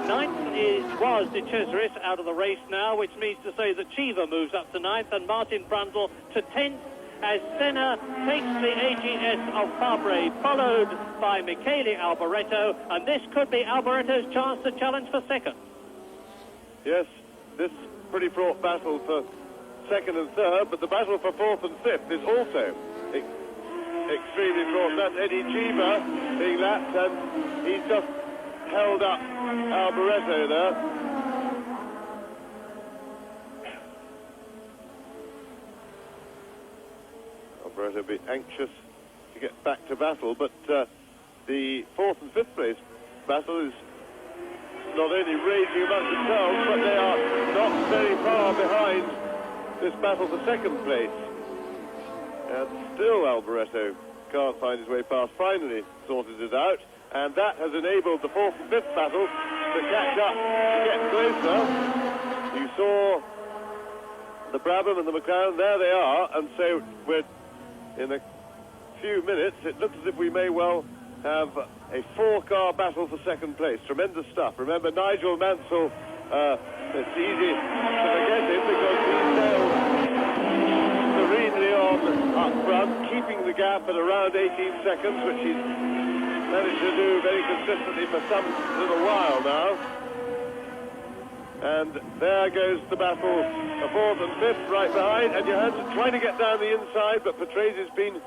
Ninth was De Cesaris out of the race now, which means to say that Cheever moves up to ninth and Martin Brundle to 10th, as Senna takes the AGS of Fabre, followed by Michele Alboreto, and this could be Alboreto's chance to challenge for second. Yes, this pretty fraught battle for second and third, but the battle for fourth and fifth is also extremely fraught. That's Eddie Cheever being lapped, and he's just held up Alboreto there. Alboreto be anxious to get back to battle, but the fourth and fifth place battle is not only raging amongst themselves, but they are not very far behind this battle for second place. And still Alboreto can't find his way past, finally sorted it out, and that has enabled the fourth and fifth battle to catch up, to get closer. You saw the Brabham and the McLaren, there they are, and so we're in a few minutes, it looks as if we may well have a four-car battle for second place. Tremendous stuff. Remember, Nigel Mansell, it's easy to forget him because he sailed serenely on up front, keeping the gap at around 18 seconds, which he's managed to do very consistently for some little while now. And there goes the battle, the fourth and fifth right behind, and Johansson trying to get down the inside, but Patrese has been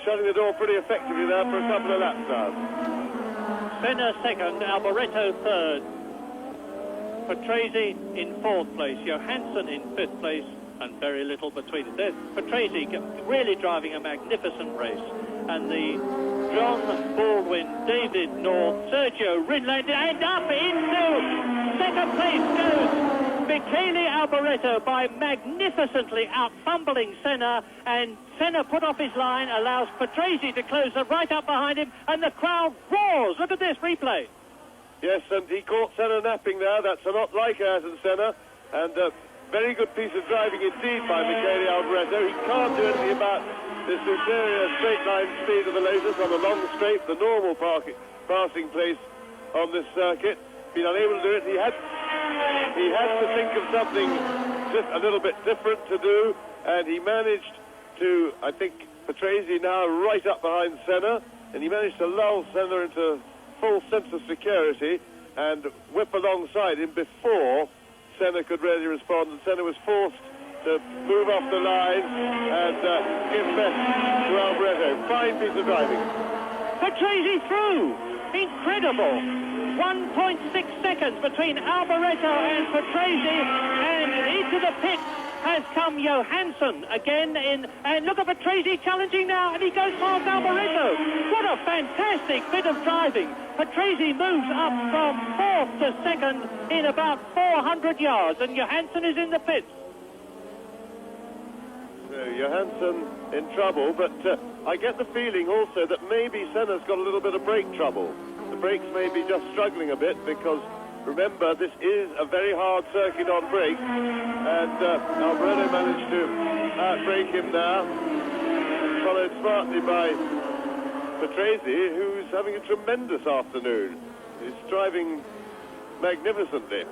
shutting the door pretty effectively there for a couple of laps now. Senna second, Alboreto third, Patrese in fourth place, Johansson in fifth place, and very little between it. There's Patrese really driving a magnificent race, and the John Baldwin, David North, Sergio Rinland, and up into second place goes Michele Alboreto by magnificently out-fumbling Senna, and Senna put off his line, allows Patrese to close right up behind him, and the crowd roars. Look at this replay. Yes, and he caught Senna napping there. That's a lot like Ayrton Senna, and a very good piece of driving indeed by Michele Alboreto. He can't do anything about the superior straight line speed of the Lotus on the long straight, the normal passing place on this circuit. Been unable to do it. He had to think of something just a little bit different to do, and he managed to, I think, Patrese now right up behind Senna, and he managed to lull Senna into full sense of security and whip alongside him before Senna could really respond, and Senna was forced to move off the line and give best to Alboreto. Fine piece of driving. Patrese through! Incredible! 1.6 seconds between Alboreto and Patrese, and into the pit has come Johansson again and look at Patrese challenging now, and he goes past Alboreto. What a fantastic bit of driving. Patrese moves up from fourth to second in about 400 yards, and Johansson is in the pits. Johansson in trouble, but I get the feeling also that maybe Senna's got a little bit of brake trouble. The brakes may be just struggling a bit because, remember, this is a very hard circuit on brakes, and Alboreto managed to outbrake him now, followed smartly by Patrese, who's having a tremendous afternoon. He's driving magnificently.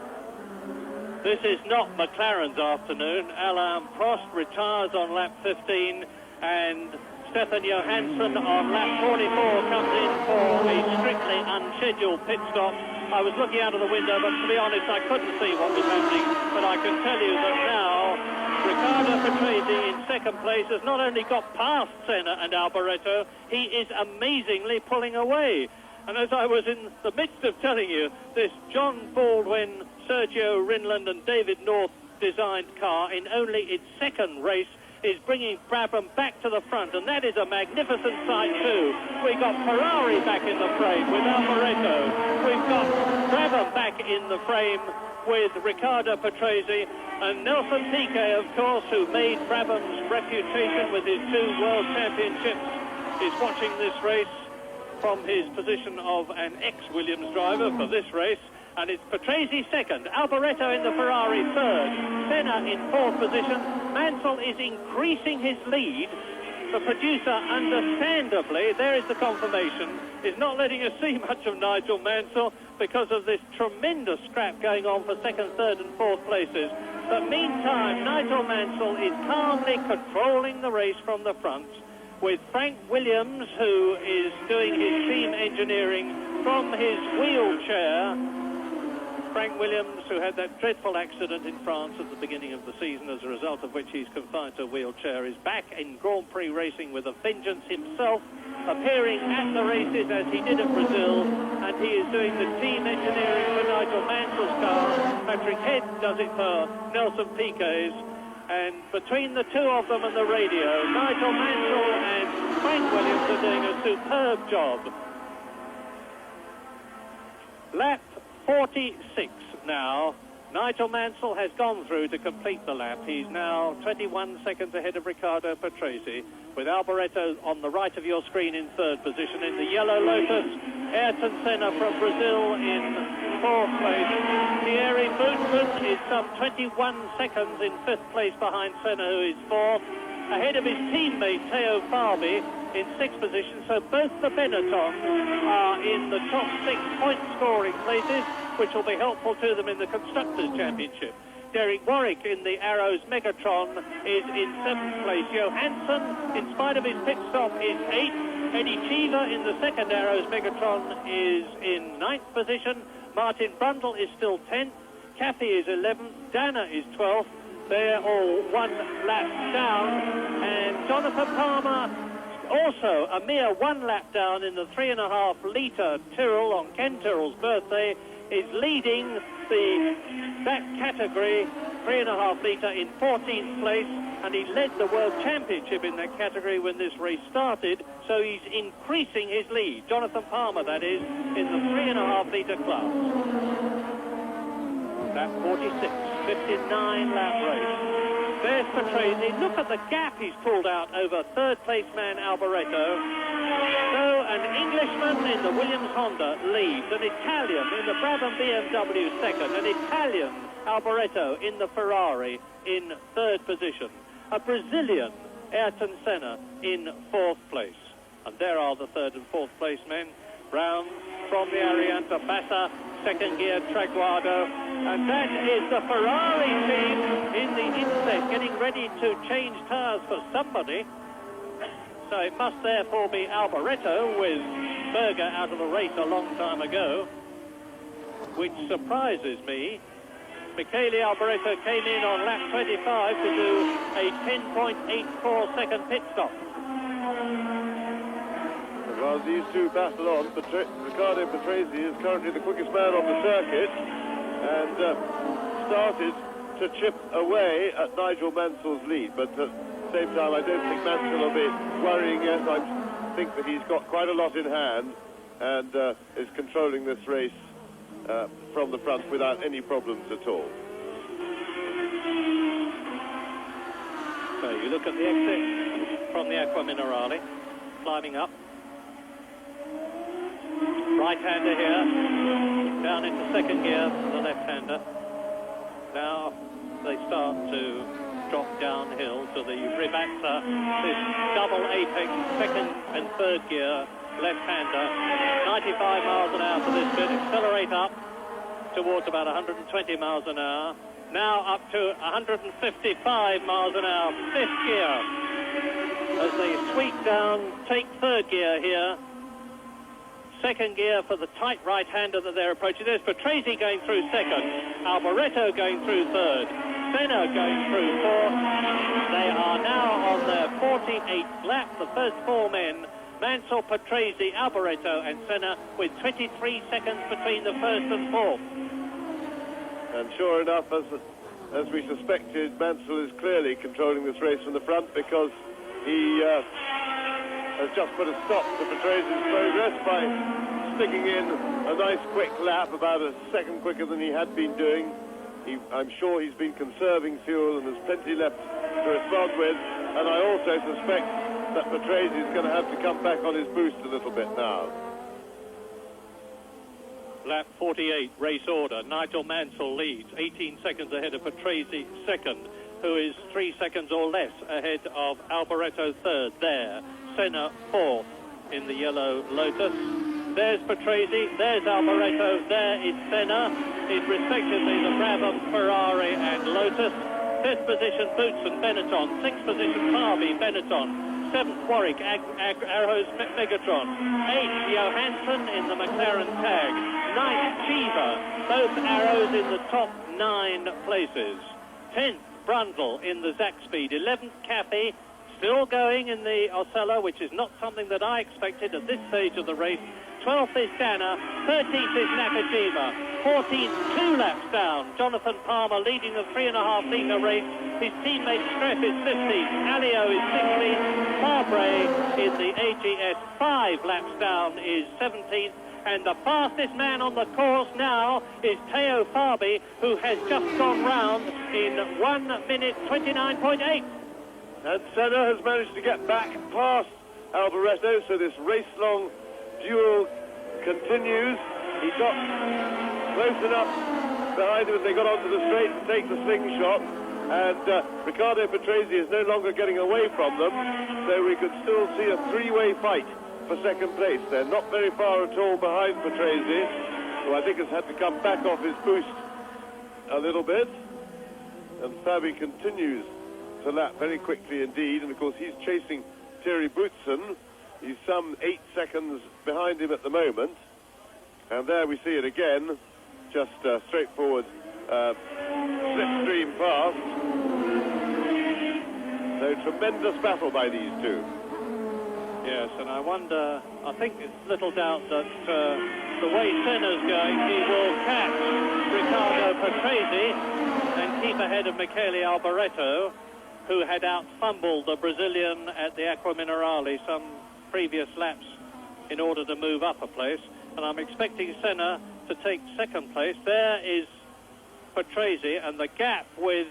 This is not McLaren's afternoon. Alain Prost retires on lap 15, and Stefan Johansson on lap 44 comes in for a strictly unscheduled pit stop. I was looking out of the window, but to be honest, I couldn't see what was happening. But I can tell you that now Riccardo Patrese in second place has not only got past Senna and Alboreto, he is amazingly pulling away. And as I was in the midst of telling you, this John Baldwin, Sergio Rinland and David North designed car in only its second race is bringing Brabham back to the front, and that is a magnificent sight too. We've got Ferrari back in the frame with Alboreto. We've got Brabham back in the frame with Riccardo Patrese, and Nelson Piquet, of course, who made Brabham's reputation with his 2 world championships, is watching this race from his position of an ex-Williams driver for this race. And it's Patrese second, Alboreto in the Ferrari third, Senna in fourth position. Mansell is increasing his lead. The producer, understandably, there is the confirmation, is not letting us see much of Nigel Mansell because of this tremendous scrap going on for second, third and fourth places. But meantime, Nigel Mansell is calmly controlling the race from the front, with Frank Williams, who is doing his team engineering from his wheelchair. Frank Williams, who had that dreadful accident in France at the beginning of the season, as a result of which he's confined to a wheelchair, is back in Grand Prix racing with a vengeance himself, appearing at the races as he did at Brazil, and he is doing the team engineering for Nigel Mansell's car. Patrick Head does it for Nelson Piquet's, and between the two of them and the radio, Nigel Mansell and Frank Williams are doing a superb job. Lap 46 now. Nigel Mansell has gone through to complete the lap. He's now 21 seconds ahead of Riccardo Patrese, with Alboreto on the right of your screen in third position. In the yellow Lotus, Ayrton Senna from Brazil in fourth place. Thierry Boutman is some 21 seconds in fifth place behind Senna, who is fourth, ahead of his teammate Theo Farby in sixth position. So both the Benettons are in the top 6 point scoring places, which will be helpful to them in the Constructors' Championship. Derek Warwick in the Arrows Megatron is in 7th place. Johansson, in spite of his pit stop, is 8th. Eddie Cheever in the second Arrows Megatron is in 9th position. Martin Brundle is still 10th. Cathy is 11th. Dana is 12th. They're all 1 lap down. And Jonathan Palmer, also a mere 1 lap down in the 3.5 litre Tyrrell on Ken Tyrrell's birthday, is leading that category, 3.5 litre, in 14th place, and he led the World Championship in that category when this race started, so he's increasing his lead. Jonathan Palmer, that is, in the 3.5 litre class. Lap 46, 59 lap race. There's Patrese. Look at the gap he's pulled out over third place man Alboreto. So an Englishman in the Williams Honda leads, an Italian in the Brabham BMW second, an Italian Alboreto in the Ferrari in third position, a Brazilian Ayrton Senna in fourth place. And there are the third and fourth place men. Brown from the Arianta, Bassa, second gear Traguardo, and that is the Ferrari team in the inset, getting ready to change tyres for somebody. So it must therefore be Alboreto, with Berger out of the race a long time ago, which surprises me. Michele Alboreto came in on lap 25 to do a 10.84 second pit stop. Well, these two battle on. Riccardo Patrese is currently the quickest man on the circuit, and started to chip away at Nigel Mansell's lead, but at the same time I don't think Mansell will be worrying yet. I think that he's got quite a lot in hand and is controlling this race from the front without any problems at all. So Alboreto. You look at the exit from the Aqua Minerale, climbing up. Right-hander here, down into second gear for the left-hander. Now they start to drop downhill to the Ribatza, this double apex, second and third gear, left-hander. 95 miles an hour for this bit, accelerate up towards about 120 miles an hour. Now up to 155 miles an hour, fifth gear. As they sweep down, take third gear here. Second gear for the tight right-hander that they're approaching. There's Patrese going through second, Alboreto going through third, Senna going through fourth. They are now on their 48th lap, the first four men, Mansell, Patrese, Alboreto and Senna, with 23 seconds between the first and fourth. And sure enough, as we suspected, Mansell is clearly controlling this race from the front, because he has just put a stop to Patrese's progress by sticking in a nice quick lap, about a second quicker than he had been doing. I'm sure he's been conserving fuel and there's plenty left to respond with, and I also suspect that Patrese is going to have to come back on his boost a little bit now. Lap 48, race order. Nigel Mansell leads, 18 seconds ahead of Patrese second, who is 3 seconds or less ahead of Alboreto third there. Senna fourth in the yellow Lotus. There's Patrese, there's Alboreto, there is Senna, in respectively the Brabham, Ferrari and Lotus. Fifth position, Boots and Benetton. Sixth position, Harvey, Benetton. Seventh, Warwick, Arrows, Megatron. Eighth, Johansson in the McLaren tag. Ninth, Cheever, both Arrows in the top 9 places. 10th, Brundle in the Zach Speed. 11th, Cappy, still going in the Osella, which is not something that I expected at this stage of the race. 12th is Dana, 13th is Nakajima, 14th, 2 laps down. Jonathan Palmer leading the 3.5 litre race. His teammate Streff is 15th, Alio is 16th, Marbre in the AGS 5 laps down is 17th. And the fastest man on the course now is Teo Fabi, who has just gone round in 1 minute 29.8. And Senna has managed to get back past Alboreto, so this race-long duel continues. He got close enough behind him as they got onto the straight to take the slingshot, and Riccardo Patrese is no longer getting away from them, so we could still see a three-way fight for second place. They're not very far at all behind Patrese, who I think has had to come back off his boost a little bit, and Fabi continues to lap very quickly indeed, and of course he's chasing Thierry Boutsen. He's some 8 seconds behind him at the moment, and there we see it again, just straightforward slipstream past. So tremendous battle by these two. Yes, and I wonder, I think it's little doubt that the way Senna's going, he will catch Riccardo Patrese and keep ahead of Michele Alboreto, who had out-fumbled the Brazilian at the Aqua Minerale some previous laps in order to move up a place. And I'm expecting Senna to take second place. There is Patrese, and the gap with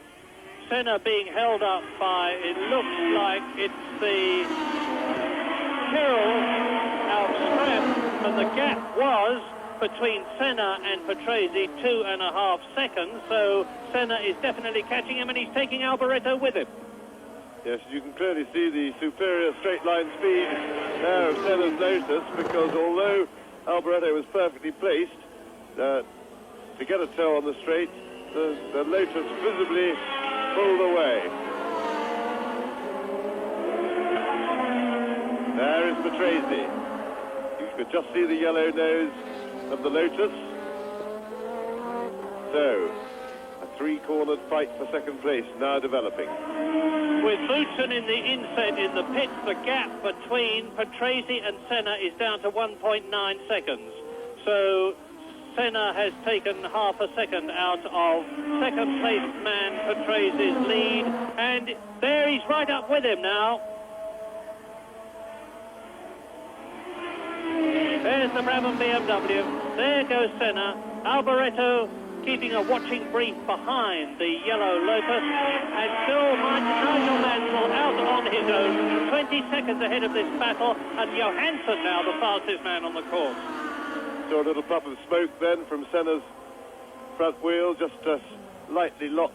Senna being held up by, it looks like it's the Tyrrell out Streff, and the gap was between Senna and Patrese 2.5 seconds, so Senna is definitely catching him, and he's taking Alboreto with him. Yes, you can clearly see the superior straight-line speed there of Senna's Lotus, because although Alboreto was perfectly placed to get a toe on the straight, the Lotus visibly pulled away. There is Patrese. You could just see the yellow nose of the Lotus. So, a three-cornered fight for second place now developing. With Boutsen in the inset in the pits, the gap between Patrese and Senna is down to 1.9 seconds. So Senna has taken half a second out of second place man Patrese's lead, and there he's right up with him now. There's the Brabham BMW. There goes Senna. Alboreto keeping a watching brief behind the yellow Lotus, and still Nigel Mansell out on his own, 20 seconds ahead of this battle, and Johansson now the fastest man on the course. Saw a little puff of smoke then from Senna's front wheel, just lightly locked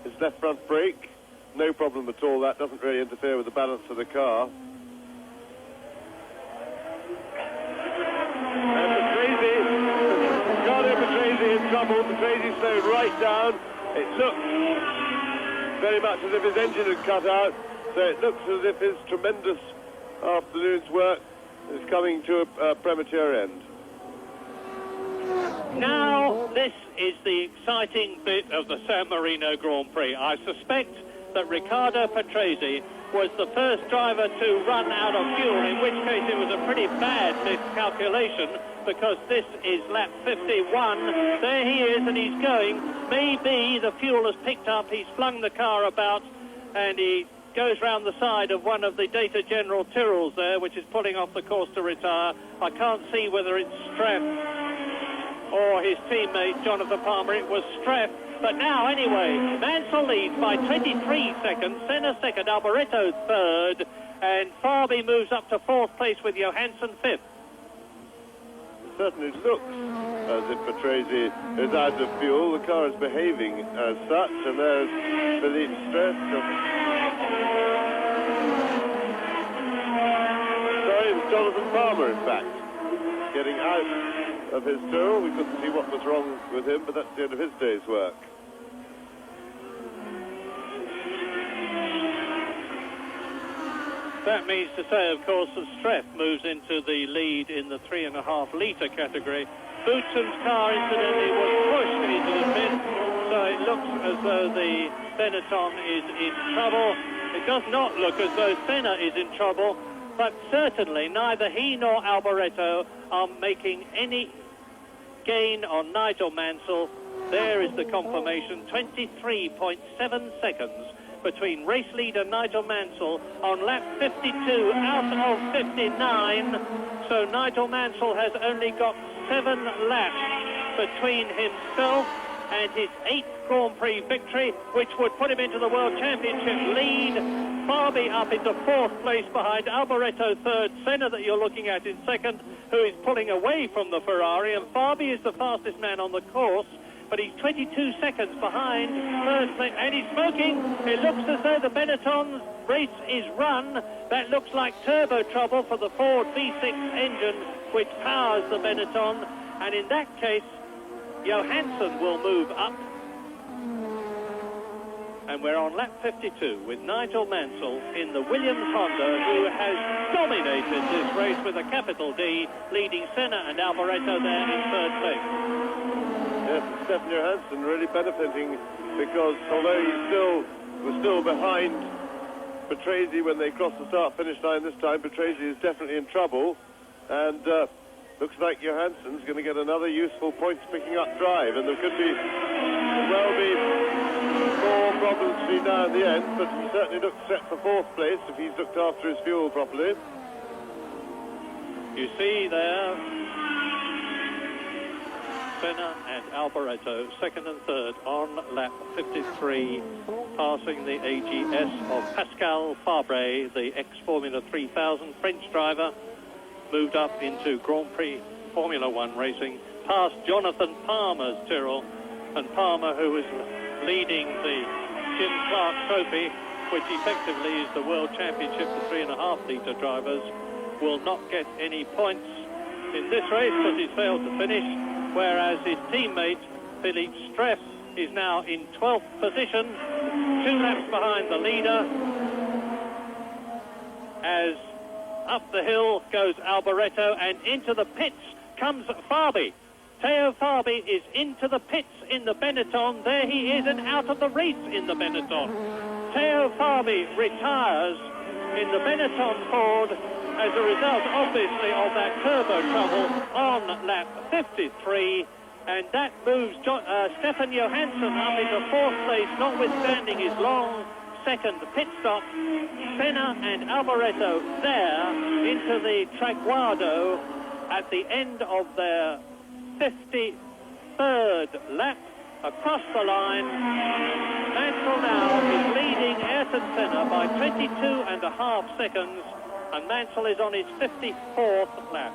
his left front brake. No problem at all, that doesn't really interfere with the balance of the car. And Riccardo Patrese in trouble. Patrese slowed right down. It looks very much as if his engine had cut out, so it looks as if his tremendous afternoon's work is coming to a premature end. Now, this is the exciting bit of the San Marino Grand Prix. I suspect that Riccardo Patrese was the first driver to run out of fuel, in which case it was a pretty bad miscalculation, because this is lap 51. There he is, and he's going. Maybe the fuel has picked up, he's flung the car about, and he goes round the side of one of the Data General Tyrrells there, which is pulling off the course to retire. I can't see whether it's Streff or his teammate Jonathan Palmer. It was Streff. But now, anyway, Mansell leads by 23 seconds, Senna second, Alboreto third, and Farby moves up to fourth place with Johansson fifth. It certainly looks as if Patrese is out of fuel. The car is behaving as such, and there's Philippe Streff. Sorry, it's Jonathan Palmer, in fact, getting out of his Tyrrell. We couldn't see what was wrong with him, but that's the end of his day's work. That means to say, of course, that Streff moves into the lead in the 3.5 litre category. Bootson's car, incidentally, was pushed into the pit, so it looks as though the Benetton is in trouble. It does not look as though Senna is in trouble, but certainly neither he nor Alboreto are making any gain on Nigel Mansell. There is the confirmation, 23.7 seconds between race leader Nigel Mansell on lap 52 out of 59. So Nigel Mansell has only got 7 laps between himself and his 8th Grand Prix victory, which would put him into the World Championship lead. Farby up into 4th place behind Alboreto 3rd, Senna that you're looking at in 2nd, who is pulling away from the Ferrari, and Farby is the fastest man on the course, but he's 22 seconds behind 3rd place, and he's smoking. It looks as though the Benetton race is run. That looks like turbo trouble for the Ford V6 engine, which powers the Benetton, and in that case, Johansson will move up. And we're on lap 52 with Nigel Mansell in the Williams Honda, who has dominated this race with a capital D, leading Senna and Alboreto there in 3rd place. Yes, Stefan Johansson really benefiting, because although he was still behind Patrese when they crossed the start-finish line this time, Patrese is definitely in trouble, and looks like Johansson's going to get another useful points-picking-up drive, and there could well be more problems between now and the end, but he certainly looks set for 4th place if he's looked after his fuel properly. You see there Senna and Alboreto, 2nd and 3rd on lap 53, passing the AGS of Pascal Fabre, the ex-Formula 3000 French driver, moved up into Grand Prix Formula 1 racing, past Jonathan Palmer's Tyrrell, and Palmer, who is leading the Jim Clark Trophy, which effectively is the World Championship for 3.5 litre drivers, will not get any points in this race because he's failed to finish, whereas his teammate Philippe Streff is now in 12th position, 2 laps behind the leader, as up the hill goes Alboreto, and into the pits comes Farby. Theo Farby is into the pits in the Benetton. There he is, and out of the race in the Benetton. Theo Farby retires in the Benetton Ford as a result, obviously, of that turbo trouble on lap 53, and that moves Stefan Johansson up into 4th place, notwithstanding his long 2nd pit stop. Senna and Alboreto there into the Traguardo at the end of their 53rd third lap across the line. Mansell now is leading Ayrton Senna by 22.5 seconds, and Mansell is on his 54th lap.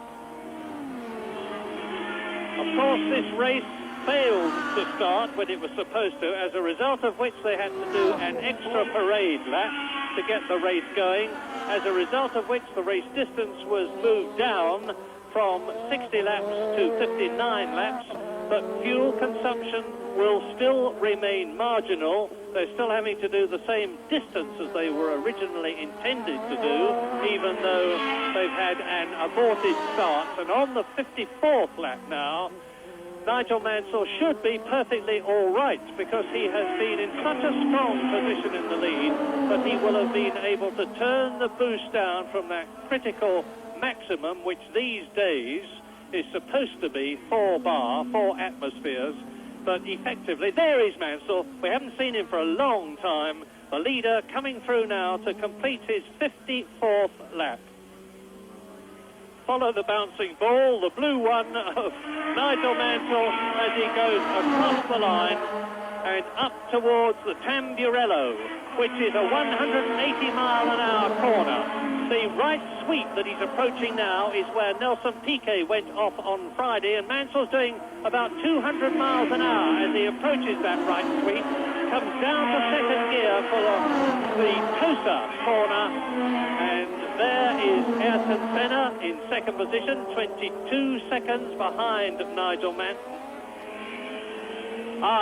Of course, this race failed to start when it was supposed to, as a result of which they had to do an extra parade lap to get the race going, as a result of which the race distance was moved down from 60 laps to 59 laps, but fuel consumption will still remain marginal. They're still having to do the same distance as they were originally intended to do, even though they've had an aborted start. And on the 54th lap now, Nigel Mansell should be perfectly all right, because he has been in such a strong position in the lead that he will have been able to turn the boost down from that critical maximum, which these days is supposed to be 4 atmospheres. But effectively, there is Mansell. We haven't seen him for a long time. The leader coming through now to complete his 54th lap. Follow the bouncing ball, the blue one of Nigel Mansell as he goes across the line and up towards the Tamburello, which is a 180-mile-an-hour corner. The right sweep that he's approaching now is where Nelson Piquet went off on Friday, and Mansell's doing about 200 miles an hour as he approaches that right sweep. Comes down to second gear for the Tosa corner, and there is Ayrton Senna in second position, 22 seconds behind Nigel Mansell.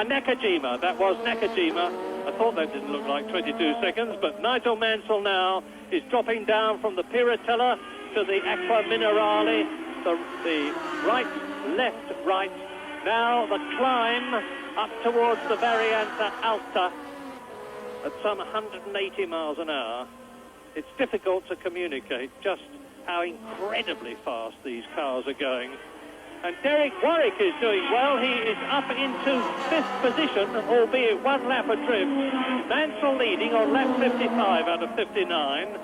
Nakajima, that was Nakajima. I thought that didn't look like 22 seconds, but Nigel Mansell now is dropping down from the Piratella to the Aqua Minerale, the right, left, right. Now the climb up towards the Variante Alta at some 180 miles an hour. It's difficult to communicate just how incredibly fast these cars are going. And Derek Warwick is doing well. He is up into 5th position, albeit 1 lap adrift. Mansell leading on lap 55 out of 59.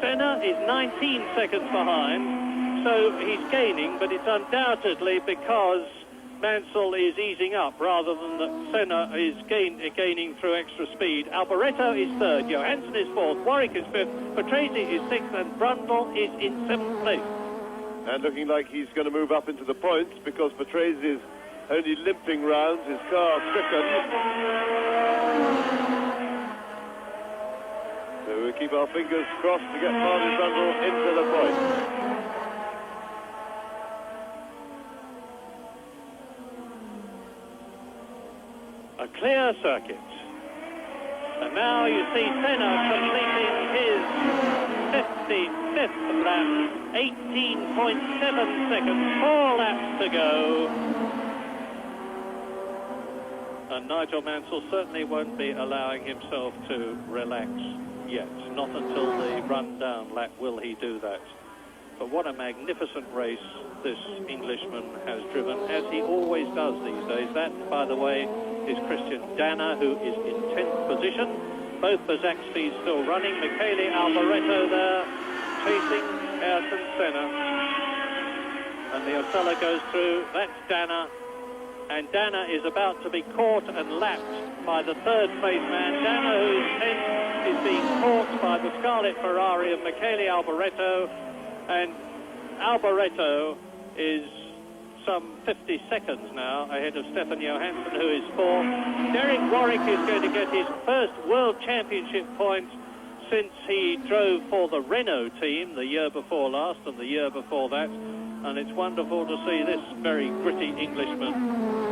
Senna is 19 seconds behind, so he's gaining, but it's undoubtedly because Mansell is easing up rather than that Senna is gaining through extra speed. Alboreto is 3rd, Johansson is 4th, Warwick is 5th, Patrese is 6th, and Brundle is in 7th place. And looking like he's going to move up into the points, because Patrese is only limping round, his car stricken. So we'll keep our fingers crossed to get Marvin Brundle into the points. A clear circuit. And now you see Senna completing his 55th lap, 18.7 seconds, 4 laps to go. And Nigel Mansell certainly won't be allowing himself to relax yet. Not until the run-down lap will he do that. But what a magnificent race this Englishman has driven, as he always does these days. That, by the way, is Christian Danner, who is in 10th position. Both Bezzecchi's still running. Michele Alboreto there, chasing Ayrton Senna. And the Osella goes through. That's Danner. And Danner is about to be caught and lapped by the 3rd place man. Danner, who is 10th, is being caught by the Scarlet Ferrari of Michele Alboreto. And Alboreto is some 50 seconds now ahead of Stefan Johansson, who is 4th. Derek Warwick is going to get his first World Championship point since he drove for the Renault team the year before last and the year before that. And it's wonderful to see this very gritty Englishman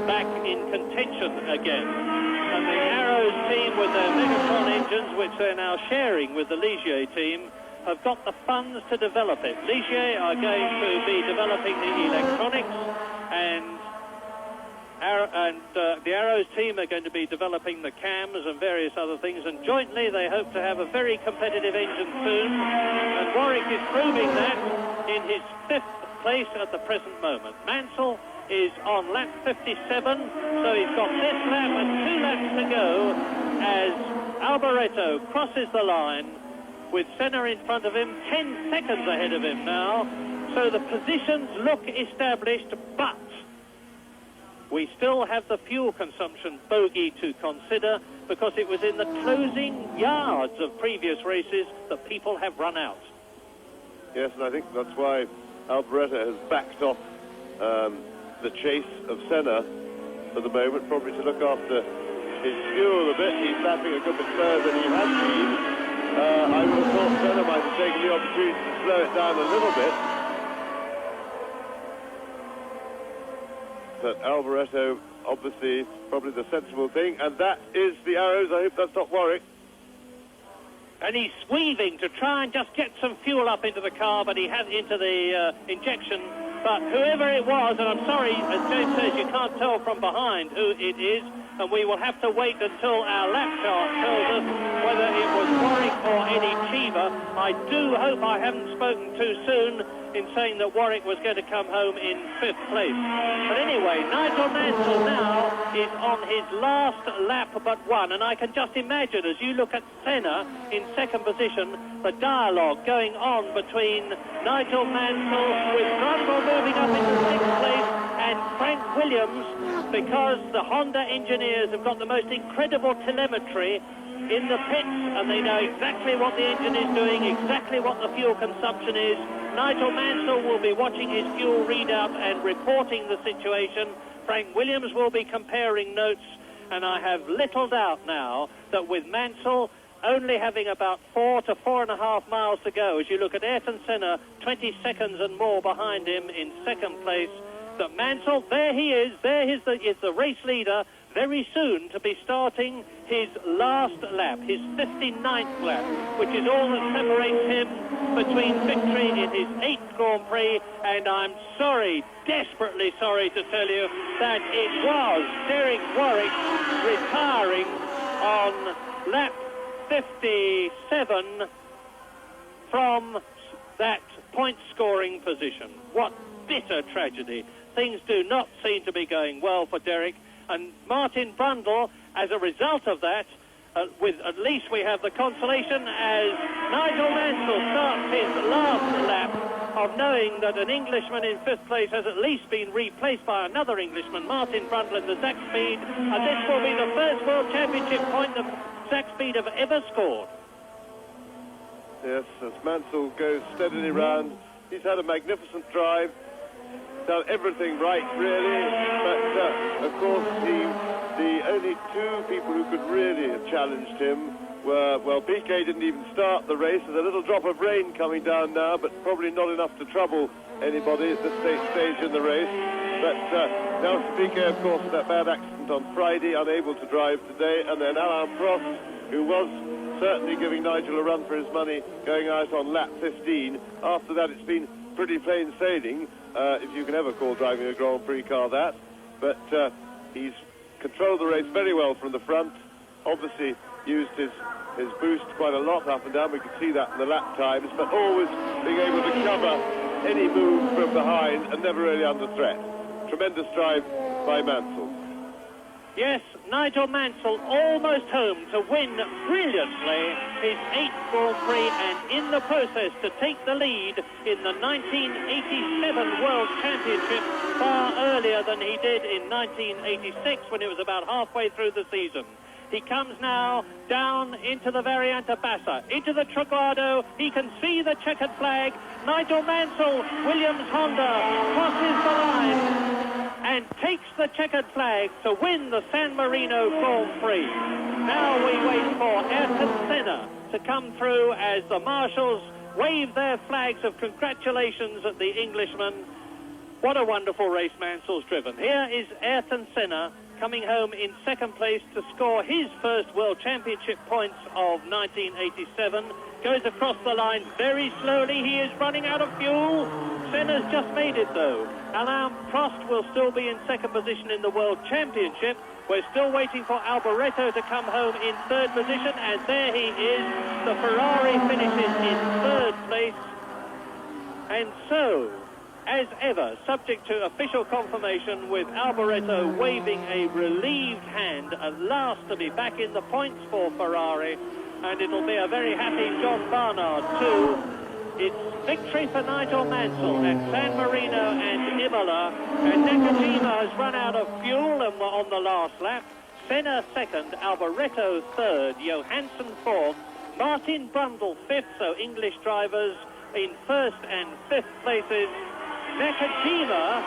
back in contention again. And the Arrows team, with their Megatron engines, which they're now sharing with the Ligier team, have got the funds to develop it. Ligier are going to be developing the electronics, and the Arrows team are going to be developing the cams and various other things, and jointly they hope to have a very competitive engine soon. And Warwick is proving that in his 5th place at the present moment. Mansell is on lap 57, so he's got this lap and 2 laps to go as Alboreto crosses the line, with Senna in front of him, 10 seconds ahead of him now. So the positions look established, but We still have the fuel consumption bogey to consider because it was in the closing yards of previous races that people have run out. Yes, and I think that's why Alboreto has backed off the chase of Senna for the moment, probably to look after his fuel a bit. He's lapping a good bit slower than he has been. I would have thought Senna might have taken the opportunity to slow it down a little bit. But Alboreto, obviously, probably the sensible thing, and that is the arrows. I hope that's not Warwick. And he's weaving to try and just get some fuel up into the car, but he has into the injection. But whoever it was, and I'm sorry, as James says, you can't tell from behind who it is, and we will have to wait until our lap chart tells us whether it was Warwick or Eddie Cheever. I do hope I haven't spoken too soon in saying that Warwick was going to come home in 5th place. But anyway, Nigel Mansell now is on his last lap but one, and I can just imagine, as you look at Senna in 2nd position, the dialogue going on between Nigel Mansell with Brundle moving up into 6th place and Frank Williams, because the Honda engineers have got the most incredible telemetry in the pits, and they know exactly what the engine is doing, exactly what the fuel consumption is. Nigel Mansell will be watching his fuel readout and reporting the situation. Frank Williams will be comparing notes, and I have little doubt now that with Mansell only having about 4 to 4.5 miles to go, as you look at Ayrton Senna 20 seconds and more behind him in 2nd place, that Mansell, there he is, there is the race leader, very soon to be starting his last lap, his 59th lap, which is all that separates him between victory in his 8th Grand Prix, and I'm sorry, desperately sorry to tell you that it was Derek Warwick retiring on lap 57 from that point-scoring position. What bitter tragedy. Things do not seem to be going well for Derek, and Martin Brundle, as a result of that, with at least we have the consolation as Nigel Mansell starts his last lap of knowing that an Englishman in 5th place has at least been replaced by another Englishman, Martin Brundle, in the Zach Speed, and this will be the first World Championship point that Zach Speed have ever scored. Yes, as Mansell goes steadily round, he's had a magnificent drive, done everything right, really, but of course the only 2 people who could really have challenged him were, well, BK didn't even start the race. There's a little drop of rain coming down now, but probably not enough to trouble anybody at this stage in the race. But Nelson BK, of course, that bad accident on Friday, unable to drive today, and then Alain Prost, who was certainly giving Nigel a run for his money, going out on lap 15. After that, it's been pretty plain sailing, if you can ever call driving a Grand Prix car that. But he's controlled the race very well from the front, obviously used his boost quite a lot up and down. We can see that in the lap times, but always being able to cover any move from behind and never really under threat. Tremendous drive by Mansell. Yes, Nigel Mansell almost home to win brilliantly his 8th Grand Prix, and in the process to take the lead in the 1987 World Championship far earlier than he did in 1986 when it was about halfway through the season. He comes now down into the Variante Bassa, into the Traguardo. He can see the checkered flag. Nigel Mansell, Williams Honda, crosses the line and takes the checkered flag to win the San Marino Grand Prix. Now we wait for Ayrton Senna to come through as the marshals wave their flags of congratulations at the Englishman. What a wonderful race Mansell's driven. Here is Ayrton Senna coming home in 2nd place to score his first World Championship points of 1987. Goes across the line very slowly. He is running out of fuel. Senna's just made it, though. Alain Prost will still be in 2nd position in the World Championship. We're still waiting for Alboreto to come home in 3rd position, and there he is. The Ferrari finishes in 3rd place. And so, as ever, subject to official confirmation, with Alboreto waving a relieved hand at last to be back in the points for Ferrari, and it'll be a very happy John Barnard too, It's victory for Nigel Mansell at San Marino and Imola, and Nakajima has run out of fuel and were on the last lap. Senna second, Alboreto third, Johansson fourth, Martin Brundle fifth, so English drivers in first and fifth places. Nakajima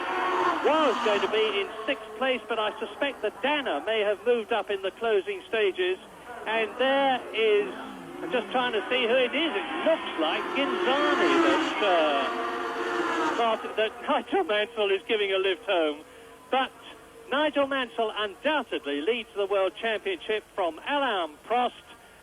was going to be in sixth place, but I suspect that Dana may have moved up in the closing stages. And there is, I'm just trying to see who it is. It looks like Ginzani that Nigel Mansell is giving a lift home. But Nigel Mansell undoubtedly leads the World Championship from Alain Prost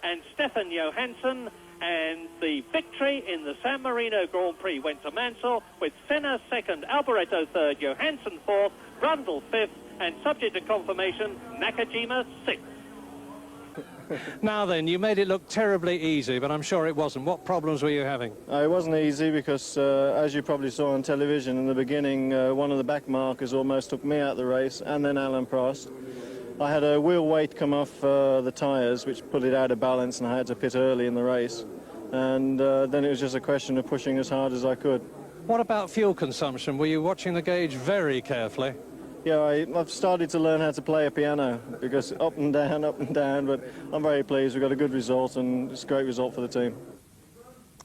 and Stefan Johansson, and the victory in the San Marino Grand Prix went to Mansell, with Senna second, Alboreto third, Johansson fourth, Brundle fifth, and subject to confirmation, Nakajima sixth. Now then, you made it look terribly easy, but I'm sure it wasn't. What problems were you having? It wasn't easy because, as you probably saw on television in the beginning, one of the back markers almost took me out of the race, and then Alain Prost. I had a wheel weight come off the tyres, which put it out of balance, and I had to pit early in the race. And then it was just a question of pushing as hard as I could. What about fuel consumption? Were you watching the gauge very carefully? Yeah, I've started to learn how to play a piano, because up and down, but I'm very pleased. We've got a good result, and it's a great result for the team.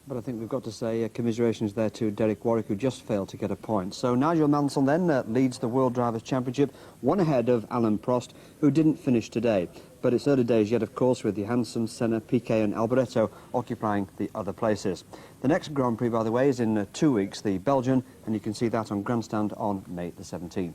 But I think we've got to say commiserations there to Derek Warwick, who just failed to get a point. So Nigel Mansell then leads the World Drivers' Championship, one ahead of Alain Prost, who didn't finish today. But it's early days yet, of course, with Johansson, Senna, Piquet and Alboreto occupying the other places. The next Grand Prix, by the way, is in 2 weeks, the Belgian, and you can see that on Grandstand on May the 17th.